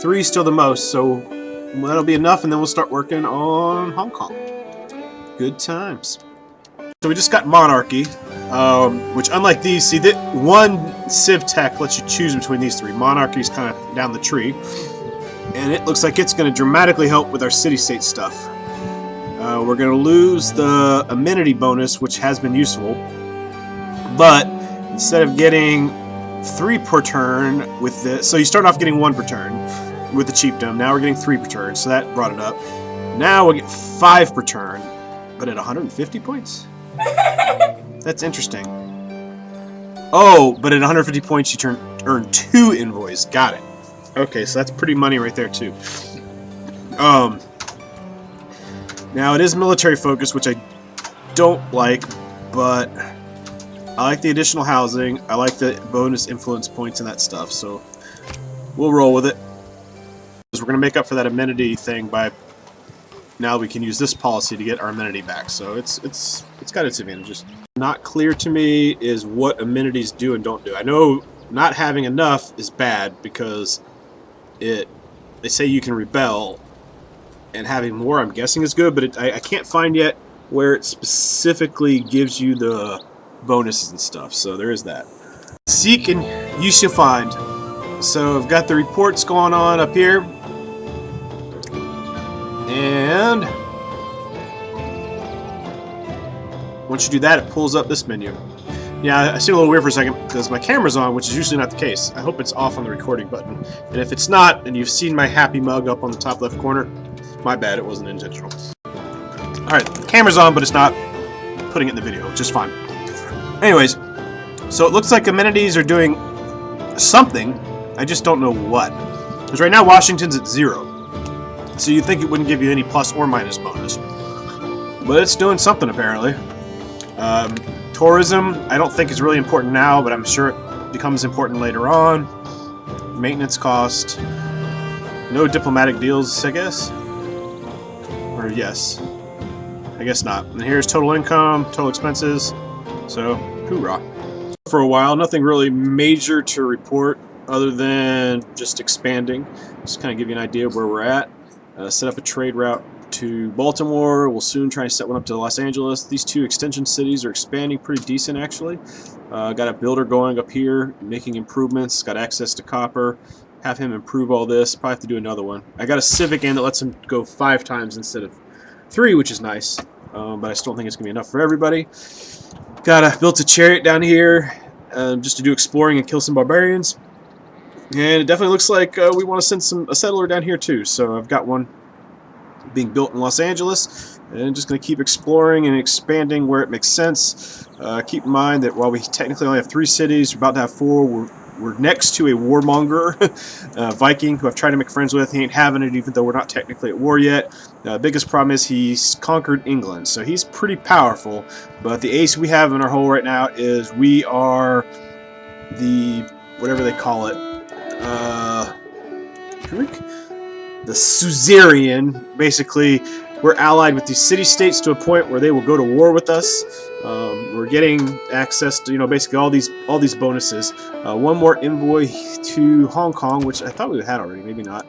3 is still the most, so that'll be enough, and then we'll start working on Hong Kong. Good times. So we just got monarchy, which unlike these, see that one Civ Tech lets you choose between these 3. Monarchy's kind of down the tree. And it looks like it's going to dramatically help with our city-state stuff. We're going to lose the amenity bonus, which has been useful. But instead of getting 3 per turn with this, so you start off getting 1 per turn with the chiefdom. Now we're getting 3 per turn, so that brought it up. Now we'll get 5 per turn, but at 150 points? That's interesting. Oh, but at 150 points you earn 2 envoys. Got it. Okay, so that's pretty money right there too. Now it is military focus, which I don't like, but I like the additional housing. I like the bonus influence points and that stuff, so we'll roll with it. We're gonna make up for that amenity thing by now we can use this policy to get our amenity back. So it's got its advantages. Not clear to me is what amenities do and don't do. I know not having enough is bad because they say you can rebel, and having more I'm guessing is good, but I can't find yet where it specifically gives you the bonuses and stuff, so there is that. Seek and you shall find. So I've got the reports going on up here, and once you do that, it pulls up this menu. Yeah, I seem a little weird for a second because my camera's on, which is usually not the case. I hope it's off on the recording button. And if it's not, and you've seen my happy mug up on the top left corner, my bad, it wasn't intentional. Alright, the camera's on, but it's not putting it in the video, which is fine. Anyways, so it looks like amenities are doing something, I just don't know what. Because right now Washington's at 0. So you'd think it wouldn't give you any plus or minus bonus. But it's doing something apparently. Tourism, I don't think is really important now, but I'm sure it becomes important later on. Maintenance cost. No diplomatic deals, I guess. Or yes. I guess not. And here's total income, total expenses. So, hoorah. For a while, nothing really major to report other than just expanding. Just kind of give you an idea of where we're at. Set up a trade route to Baltimore. We'll soon try to set one up to Los Angeles. These two extension cities are expanding pretty decent, actually. Got a builder going up here, making improvements. Got access to copper. Have him improve all this. Probably have to do another one. I got a civic in that lets him go 5 times instead of 3, which is nice. But I still think it's going to be enough for everybody. Built a chariot down here just to do exploring and kill some barbarians. And it definitely looks like we want to send a settler down here too. So I've got one being built in Los Angeles, and just going to keep exploring and expanding where it makes sense. Keep in mind that while we technically only have 3 cities, we're about to have 4. We're next to a warmonger, Viking, who I've tried to make friends with. He ain't having it, even though we're not technically at war yet. Biggest problem is he's conquered England, so he's pretty powerful. But the ace we have in our hole right now is we are the, whatever they call it, the suzerain. Basically, we're allied with these city-states to a point where they will go to war with us. We're getting access to, basically all these bonuses. One more envoy to Hong Kong, which I thought we had already. Maybe not.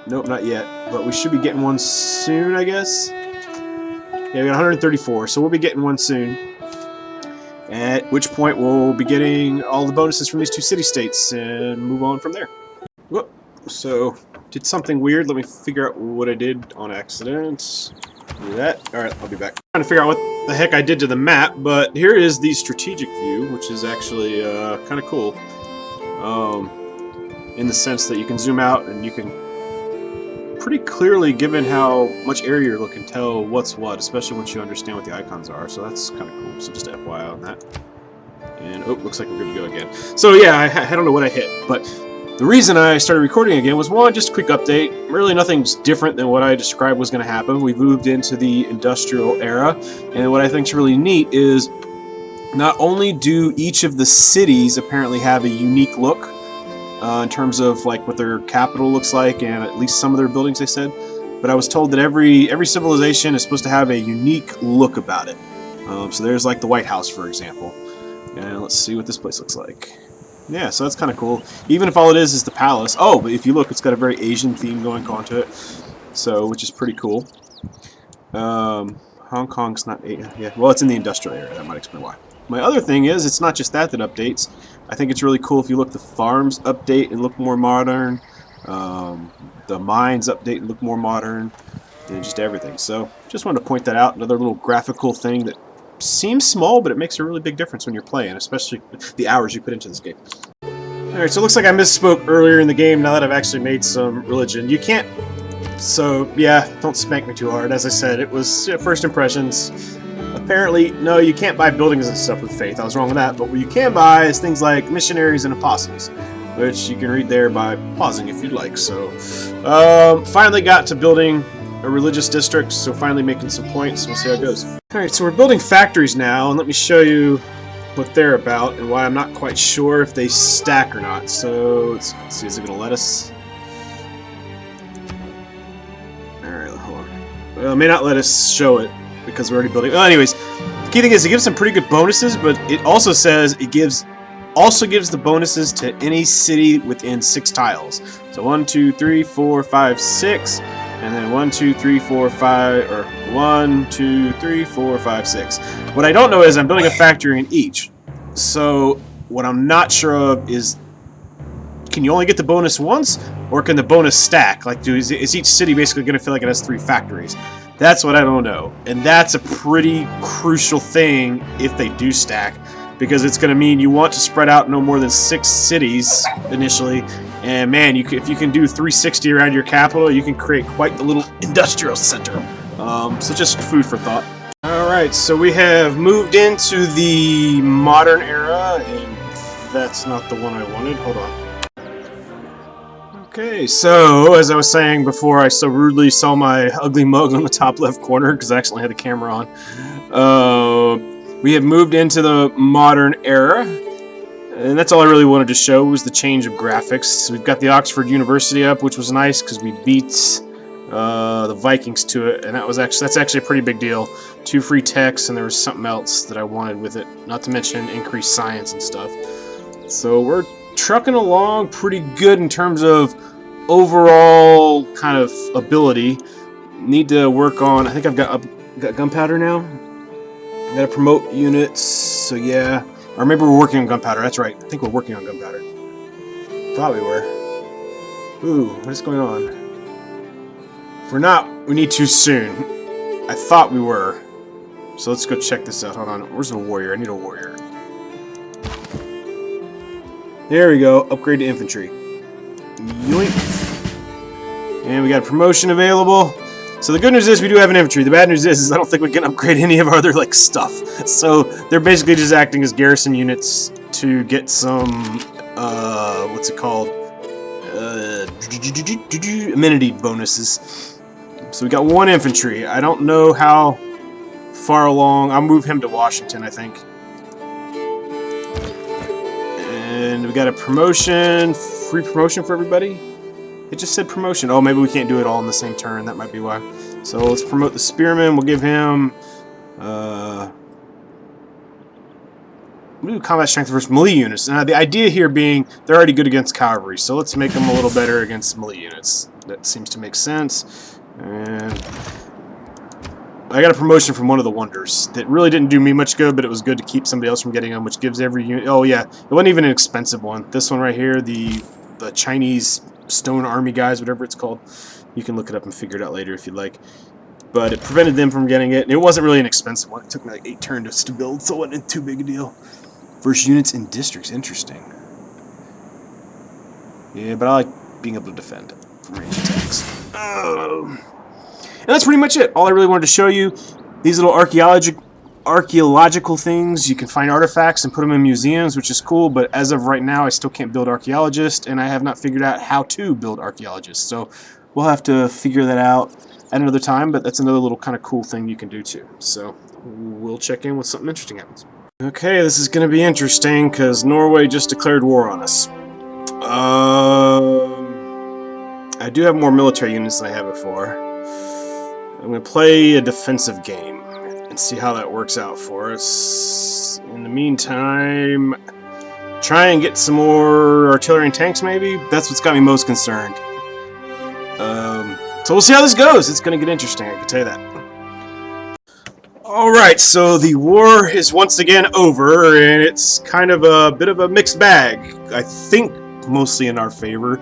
Nope, not yet. But we should be getting one soon, I guess. Yeah, we got 134, so we'll be getting one soon. At which point we'll be getting all the bonuses from these 2 city-states and move on from there. Whoop. So, did something weird. Let me figure out what I did on accident. Do that. Alright, I'll be back. I'm trying to figure out what the heck I did to the map, but here is the strategic view, which is actually kind of cool. In the sense that you can zoom out and you can pretty clearly, given how much area you're looking, tell what's what, especially once you understand what the icons are. So that's kind of cool. So just FYI on that. And, oh, looks like we're good to go again. So yeah, I don't know what I hit, but the reason I started recording again was, one, just a quick update. Really nothing's different than what I described was going to happen. We've moved into the industrial era, and what I think is really neat is not only do each of the cities apparently have a unique look in terms of like what their capital looks like, and at least some of their buildings, they said, but I was told that every civilization is supposed to have a unique look about it. So there's like the White House, for example. And let's see what this place looks like. Yeah, so that's kind of cool. Even if all it is the palace. Oh, but if you look, it's got a very Asian theme going on to it. So, which is pretty cool. Hong Kong's not... Yeah, well, it's in the industrial area. That might explain why. My other thing is, it's not just that updates. I think it's really cool if you look, the farms update and look more modern. The mines update and look more modern. And just everything. So, just wanted to point that out. Another little graphical thing that seems small, but it makes a really big difference when you're playing, especially the hours you put into this game. Alright, so it looks like I misspoke earlier in the game now that I've actually made some religion. You can't... So, yeah, don't spank me too hard. As I said, it was first impressions. Apparently, no, you can't buy buildings and stuff with faith. I was wrong with that. But what you can buy is things like missionaries and apostles, which you can read there by pausing if you'd like. So, finally got to building a religious district, so finally making some points. We'll see how it goes. Alright, so we're building factories now, and let me show you what they're about and why I'm not quite sure if they stack or not. So, let's see, is it going to let us? Alright, hold on. Well, it may not let us show it because we're already building. Well, anyways, the key thing is it gives some pretty good bonuses, but it also says it gives the bonuses to any city within 6 tiles. So 1, 2, 3, 4, 5, 6. And then 1, 2, 3, 4, 5, or 1, 2, 3, 4, 5, 6. What I don't know is I'm building a factory in each. So what I'm not sure of is, can you only get the bonus once, or can the bonus stack? Like, is each city basically going to feel like it has 3 factories? That's what I don't know. And that's a pretty crucial thing if they do stack, because it's going to mean you want to spread out no more than 6 cities initially. And man, if you can do 360 around your capital, you can create quite the little industrial center. So just food for thought. Alright, so we have moved into the modern era, and that's not the one I wanted. Hold on. Okay, so as I was saying before, I so rudely saw my ugly mug on the top left corner because I actually had the camera on. We have moved into the modern era. And that's all I really wanted to show was the change of graphics. So we've got the Oxford University up, which was nice because we beat the Vikings to it, and that's actually a pretty big deal. 2 free techs, and there was something else that I wanted with it, not to mention increased science and stuff. So we're trucking along pretty good in terms of overall kind of ability. Need to work on. I think I've got gunpowder now. I gotta promote units. So yeah, I remember we're working on gunpowder. That's right. I think we're working on gunpowder. Thought we were. Ooh, what is going on? If we're not, we need to soon. I thought we were. So let's go check this out. Hold on. Where's the warrior? I need a warrior. There we go. Upgrade to infantry. Yoink. And we got a promotion available. So the good news is we do have an infantry. The bad news is I don't think we can upgrade any of our other like stuff. So they're basically just acting as garrison units to get some what's it called? Amenity bonuses. So we got one infantry. I don't know how far along. I'll move him to Washington, I think. And we got a promotion, free promotion for everybody. It just said promotion. Oh, maybe we can't do it all in the same turn. That might be why. So let's promote the spearman. We'll give him we'll do combat strength versus melee units. Now the idea here being they're already good against cavalry, so let's make them a little better against melee units. That seems to make sense. And I got a promotion from one of the wonders that really didn't do me much good, but it was good to keep somebody else from getting them, which gives every unit. Oh yeah, it wasn't even an expensive one. This one right here, the Chinese Stone Army guys, whatever it's called. You can look it up and figure it out later if you'd like. But it prevented them from getting it. And it wasn't really an expensive one. It took me like 8 turns to build, so it wasn't too big a deal. First units in districts, interesting. Yeah, but I like being able to defend from range attacks. And that's pretty much it. All I really wanted to show you, these little archaeological things. You can find artifacts and put them in museums, which is cool, but as of right now I still can't build archaeologists, and I have not figured out how to build archaeologists, so we'll have to figure that out at another time, but that's another little kind of cool thing you can do too. So we'll check in when something interesting happens. Okay, this is going to be interesting because Norway just declared war on us. I do have more military units than I had before. I'm going to play a defensive game and see how that works out for us. In the meantime, try and get some more artillery and tanks maybe? That's what's got me most concerned. So we'll see how this goes. It's going to get interesting, I can tell you that. Alright, so the war is once again over, and it's kind of a bit of a mixed bag. I think mostly in our favor.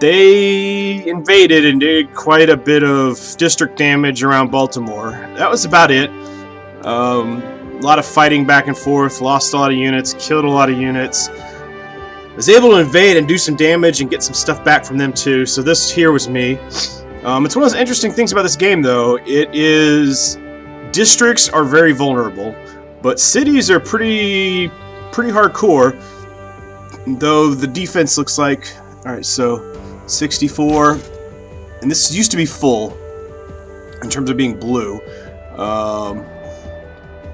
They invaded and did quite a bit of district damage around Baltimore. That was about it. A lot of fighting back and forth, lost a lot of units, killed a lot of units. Was able to invade and do some damage and get some stuff back from them too, so this here was me. It's one of those interesting things about this game though. It is... districts are very vulnerable, but cities are pretty hardcore, though the defense looks like... Alright, so 64, and this used to be full in terms of being blue.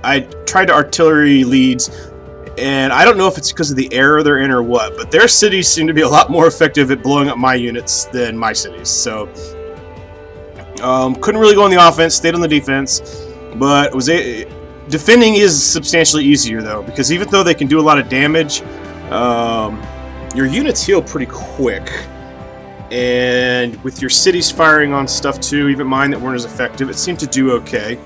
I tried to artillery leads, and I don't know if it's because of the era they're in or what, but their cities seem to be a lot more effective at blowing up my units than my cities, so couldn't really go on the offense, stayed on the defense, but defending is substantially easier though, because even though they can do a lot of damage, your units heal pretty quick, and with your cities firing on stuff too, even mine that weren't as effective, it seemed to do okay,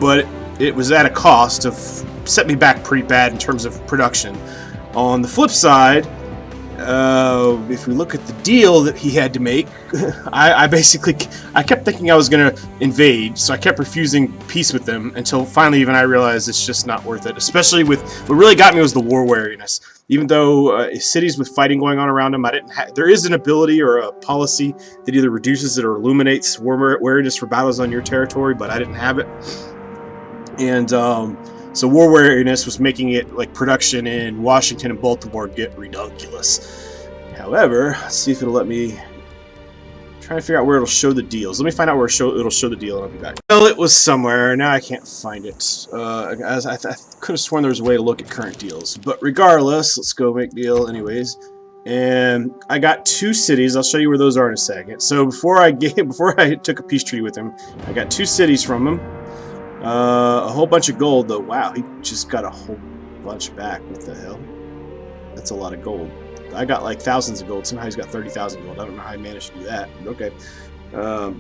but it was at a cost of set me back pretty bad in terms of production. On the flip side, if we look at the deal that he had to make, I kept thinking I was going to invade, so I kept refusing peace with them until finally even I realized it's just not worth it, especially with what really got me was the war wariness. Even though cities with fighting going on around them, there is an ability or a policy that either reduces it or illuminates war wariness for battles on your territory, but I didn't have it. And so war wariness was making it like production in Washington and Baltimore get ridiculous. However, let's see if it'll let me try to figure out where it'll show the deals. Let me find out where it'll show the deal and I'll be back. Well, it was somewhere. Now I can't find it. I could have sworn there was a way to look at current deals. But regardless, let's go make deal anyways. And I got 2 cities. I'll show you where those are in a second. So before I took a peace treaty with him, I got 2 cities from him. A whole bunch of gold, though. Wow, he just got a whole bunch back. What the hell? That's a lot of gold. I got like thousands of gold. Somehow he's got 30,000 gold. I don't know how he managed to do that. But okay. Oh,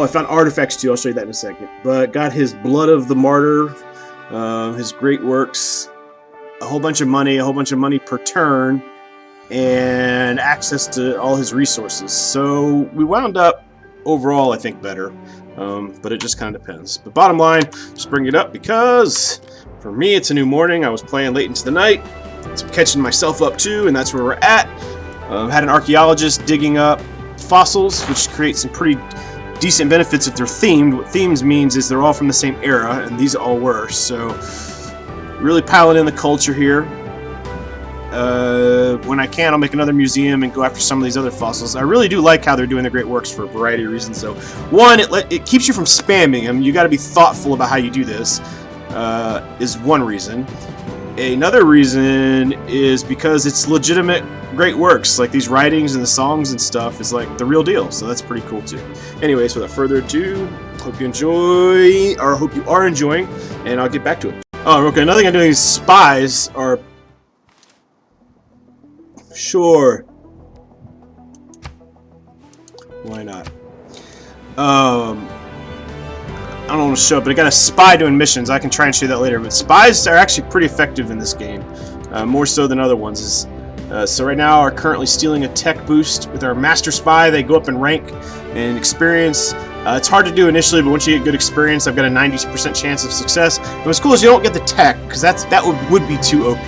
I found artifacts too. I'll show you that in a second. But got his Blood of the Martyr, his great works, a whole bunch of money per turn, and access to all his resources. So we wound up overall, I think, better. But it just kind of depends. But bottom line, just bring it up because for me, it's a new morning. I was playing late into the night. So I'm catching myself up too, and that's where we're at. Had an archaeologist digging up fossils, which creates some pretty decent benefits if they're themed. What themes means is they're all from the same era, and these all were. So really piling in the culture here. When I can, I'll make another museum and go after some of these other fossils. I really do like how they're doing the great works for a variety of reasons. So one, it keeps you from spamming them. You got to be thoughtful about how you do this. Is one reason. Another reason is because it's legitimate great works, like these writings and the songs and stuff is like the real deal, so that's pretty cool too. Anyways, without further ado, hope you enjoy, or hope you are enjoying, and I'll get back to it. Oh, okay, another thing I'm doing is spies are... Sure. Why not? I don't want to show it, but I got a spy doing missions. I can try and show you that later, but spies are actually pretty effective in this game, more so than other ones. So right now, we're currently stealing a tech boost with our master spy. They go up in rank and experience. It's hard to do initially, but once you get good experience, I've got a 90% chance of success. And what's cool is you don't get the tech, because that would be too OP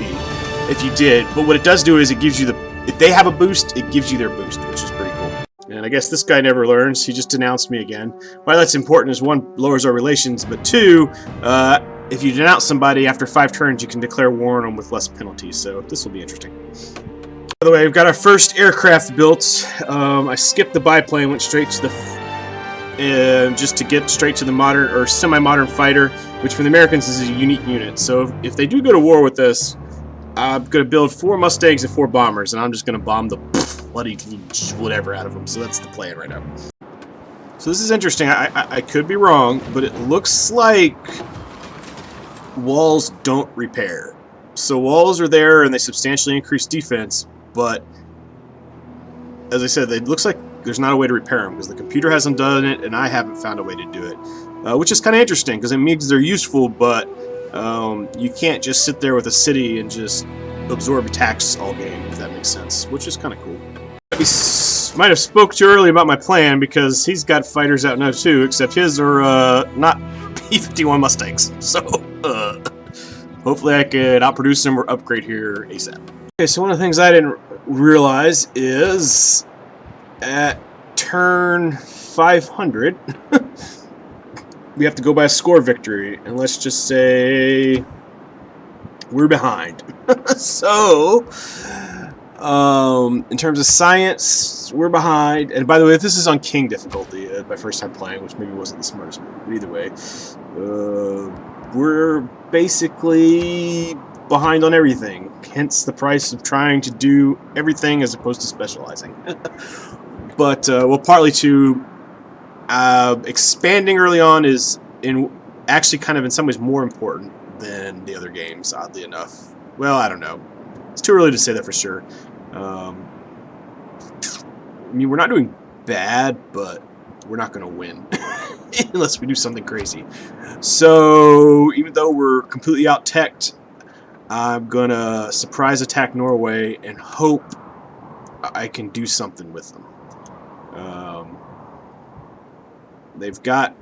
if you did. But what it does do is it gives you if they have a boost, it gives you their boost, which is pretty cool. And I guess this guy never learns. He just denounced me again. Why that's important is one, lowers our relations, but two, if you denounce somebody after 5 turns, you can declare war on them with less penalties. So this will be interesting. By the way, we've got our first aircraft built. I skipped the biplane, went straight to the just to get straight to the modern or semi-modern fighter, which for the Americans is a unique unit. So if they do go to war with us, I'm going to build 4 Mustangs and 4 bombers, and I'm just going to bomb the bloody whatever out of them. So that's the plan right now. So this is interesting. I could be wrong, but it looks like walls don't repair. So walls are there, and they substantially increase defense, but as I said, it looks like there's not a way to repair them because the computer hasn't done it, and I haven't found a way to do it, which is kind of interesting because it means they're useful, but you can't just sit there with a city and just absorb attacks all game, if that makes sense, which is kind of cool. He might have spoke too early about my plan because he's got fighters out now too, except his are not P-51 Mustangs, so hopefully I could outproduce him or upgrade here ASAP. Okay, so one of the things I didn't realize is at turn 500 we have to go by a score victory, and let's just say we're behind. So in terms of science, we're behind. And by the way, this is on King difficulty, my first time playing, which maybe wasn't the smartest move, but either way, we're basically behind on everything, hence the price of trying to do everything as opposed to specializing. But well, partly to expanding early on is actually kind of in some ways more important than the other games, oddly enough. Well, I don't know. It's too early to say that for sure. I mean, we're not doing bad, but we're not going to win unless we do something crazy. So even though we're completely out-teched, I'm going to surprise attack Norway and hope I can do something with them. They've got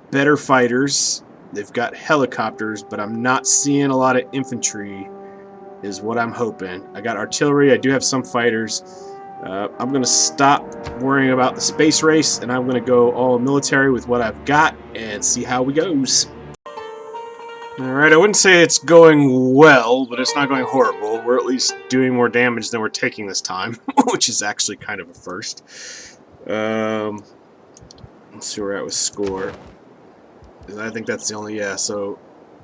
better fighters, they've got helicopters, but I'm not seeing a lot of infantry is what I'm hoping. I got artillery, I do have some fighters. I'm going to stop worrying about the space race, and I'm going to go all military with what I've got and see how it goes. Alright, I wouldn't say it's going well, but it's not going horrible. We're at least doing more damage than we're taking this time, which is actually kind of a first. Let's see where we're at with score. I think that's the only, yeah, so...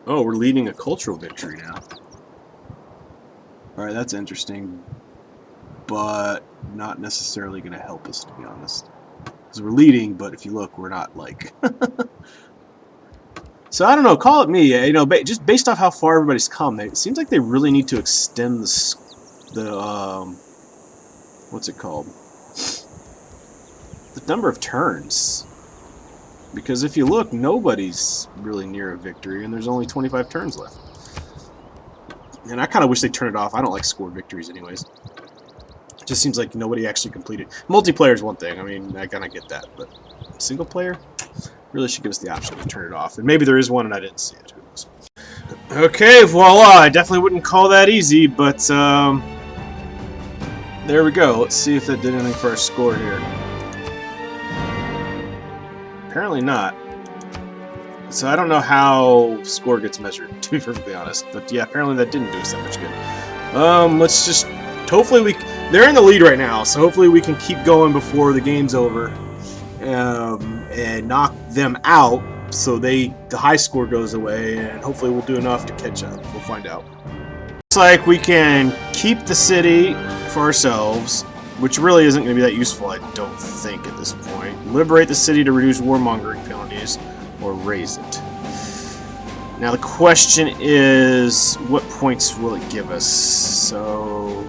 Oh, we're leading a cultural victory now. Alright, that's interesting, but not necessarily going to help us, to be honest. Because we're leading, but if you look, we're not, like... So, I don't know, call it me, you know, just based off how far everybody's come, it seems like they really need to extend the what's it called? the number of turns. Because if you look, nobody's really near a victory, and there's only 25 turns left. And I kind of wish they'd turn it off. I don't like scored victories anyways. It just seems like nobody actually completed. Multiplayer is one thing. I mean, I kind of get that. But single player really should give us the option to turn it off. And maybe there is one and I didn't see it. Who knows? Okay, voila. I definitely wouldn't call that easy, but there we go. Let's see if that did anything for our score here. Apparently not. So I don't know how score gets measured, to be perfectly honest. But yeah, apparently that didn't do us that much good. Let's just... Hopefully they're in the lead right now, so hopefully we can keep going before the game's over. And knock them out so the high score goes away, and hopefully we'll do enough to catch up. We'll find out. Looks like we can keep the city for ourselves, which really isn't going to be that useful, I don't think, at this point. Liberate the city to reduce warmongering penalties, or raise it. Now the question is, what points will it give us? So,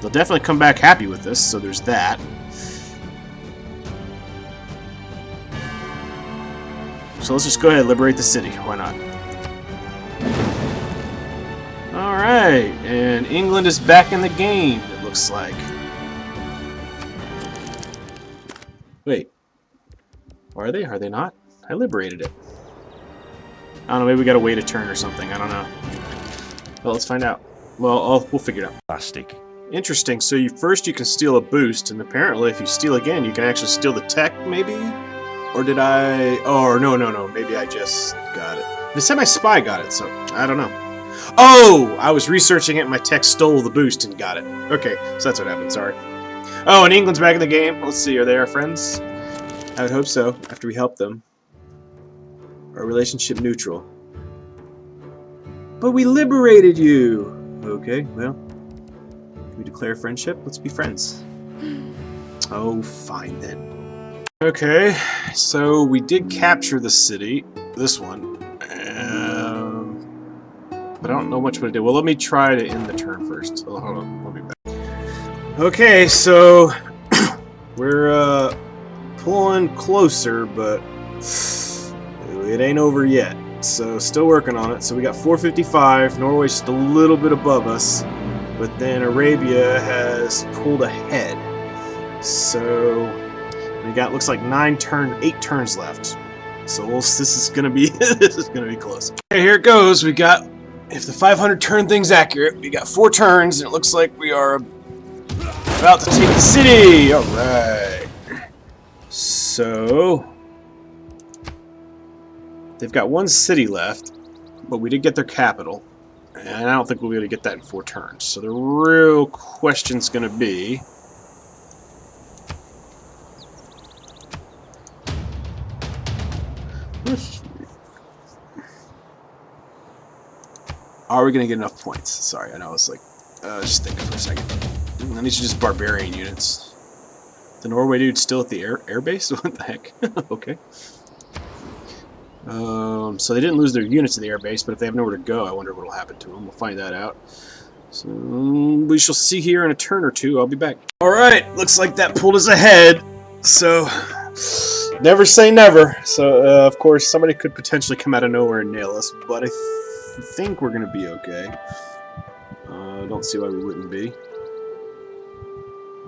they'll definitely come back happy with this, so there's that. So let's just go ahead and liberate the city. Why not? Alright, and England is back in the game, it looks like. Wait. Are they? Are they not? I liberated it. I don't know, maybe we gotta wait a turn or something. I don't know. Well, let's find out. Well, we'll figure it out. Plastic. Interesting. So first you can steal a boost, and apparently if you steal again, you can actually steal the tech, maybe? Or did I... Oh, no. Maybe I just got it. They said my spy got it, so I don't know. Oh! I was researching it, and my tech stole the boost and got it. Okay, so that's what happened, sorry. Oh, and England's back in the game. Let's see, are they our friends? I would hope so, after we help them. Our relationship neutral. But we liberated you! Okay, well... Can we declare friendship? Let's be friends. Oh, fine then. Okay, so we did capture the city. This one. But I don't know much what to do. Well, let me try to end the turn first. Oh, hold on, let me back. Okay, so... we're, pulling closer, but... it ain't over yet. So, still working on it. So we got 455. Norway's just a little bit above us. But then Arabia has pulled ahead. So we got, looks like 8 turns left. So this is gonna be this is gonna be close. Okay, here it goes. We got, if the 500 turn thing's accurate, we got 4 turns, and it looks like we are about to take the city. All right. So they've got 1 city left, but we did get their capital. And I don't think we'll be able to get that in 4 turns. So the real question's going to be... Are we going to get enough points? Sorry, I know, it's like... just thinking for a second. And these are just barbarian units. The Norway dude's still at the air base? What the heck? Okay. So they didn't lose their units in the airbase, but if they have nowhere to go, I wonder what will happen to them. We'll find that out. So we shall see here in a turn or two. I'll be back. Alright, looks like that pulled us ahead. So, never say never. So, of course, somebody could potentially come out of nowhere and nail us, but I think we're going to be okay. Don't see why we wouldn't be.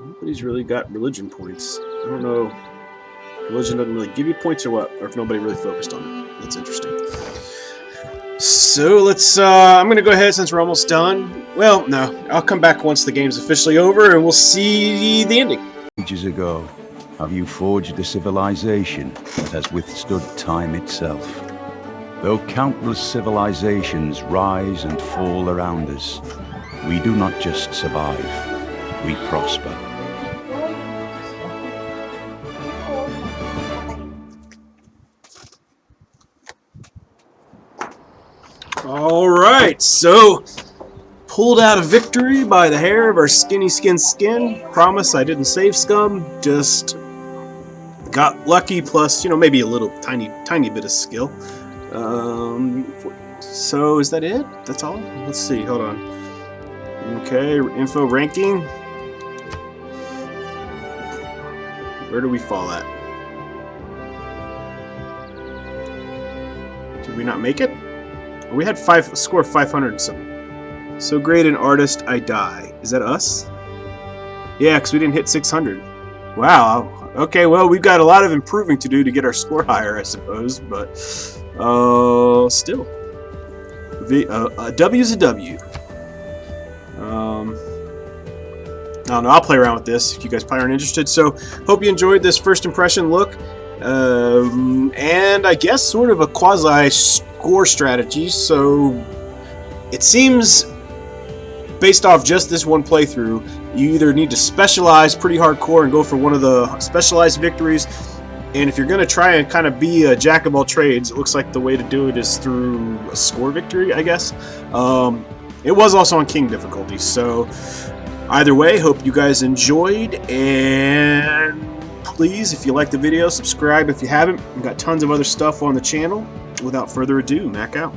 Nobody's really got religion points. I don't know. Religion doesn't really give you points or what, or if nobody really focused on it. That's interesting. So let's, I'm going to go ahead since we're almost done. Well, no, I'll come back once the game's officially over and we'll see the ending. Ages ago, have you forged a civilization that has withstood time itself? Though countless civilizations rise and fall around us, we do not just survive, we prosper. Alright, so pulled out a victory by the hair of our skin. Promise I didn't save scum, just got lucky plus, you know, maybe a little tiny bit of skill. So is that it? That's all? Let's see, hold on. Okay, info ranking. Where do we fall at? Did we not make it? We had score 500 and something. So great an artist, I die. Is that us? Yeah, because we didn't hit 600. Wow. Okay, well, we've got a lot of improving to do to get our score higher, I suppose, but still. A W's a W. I don't know, I'll play around with this if you guys probably aren't interested. So, hope you enjoyed this first impression look. And I guess sort of a quasi-score strategy. So, it seems, based off just this one playthrough, you either need to specialize pretty hardcore and go for one of the specialized victories, and if you're going to try and kind of be a jack of all trades, it looks like the way to do it is through a score victory, I guess. It was also on King difficulty, so either way, hope you guys enjoyed, and please, if you liked the video, subscribe if you haven't. We've got tons of other stuff on the channel. Without further ado, Mac out.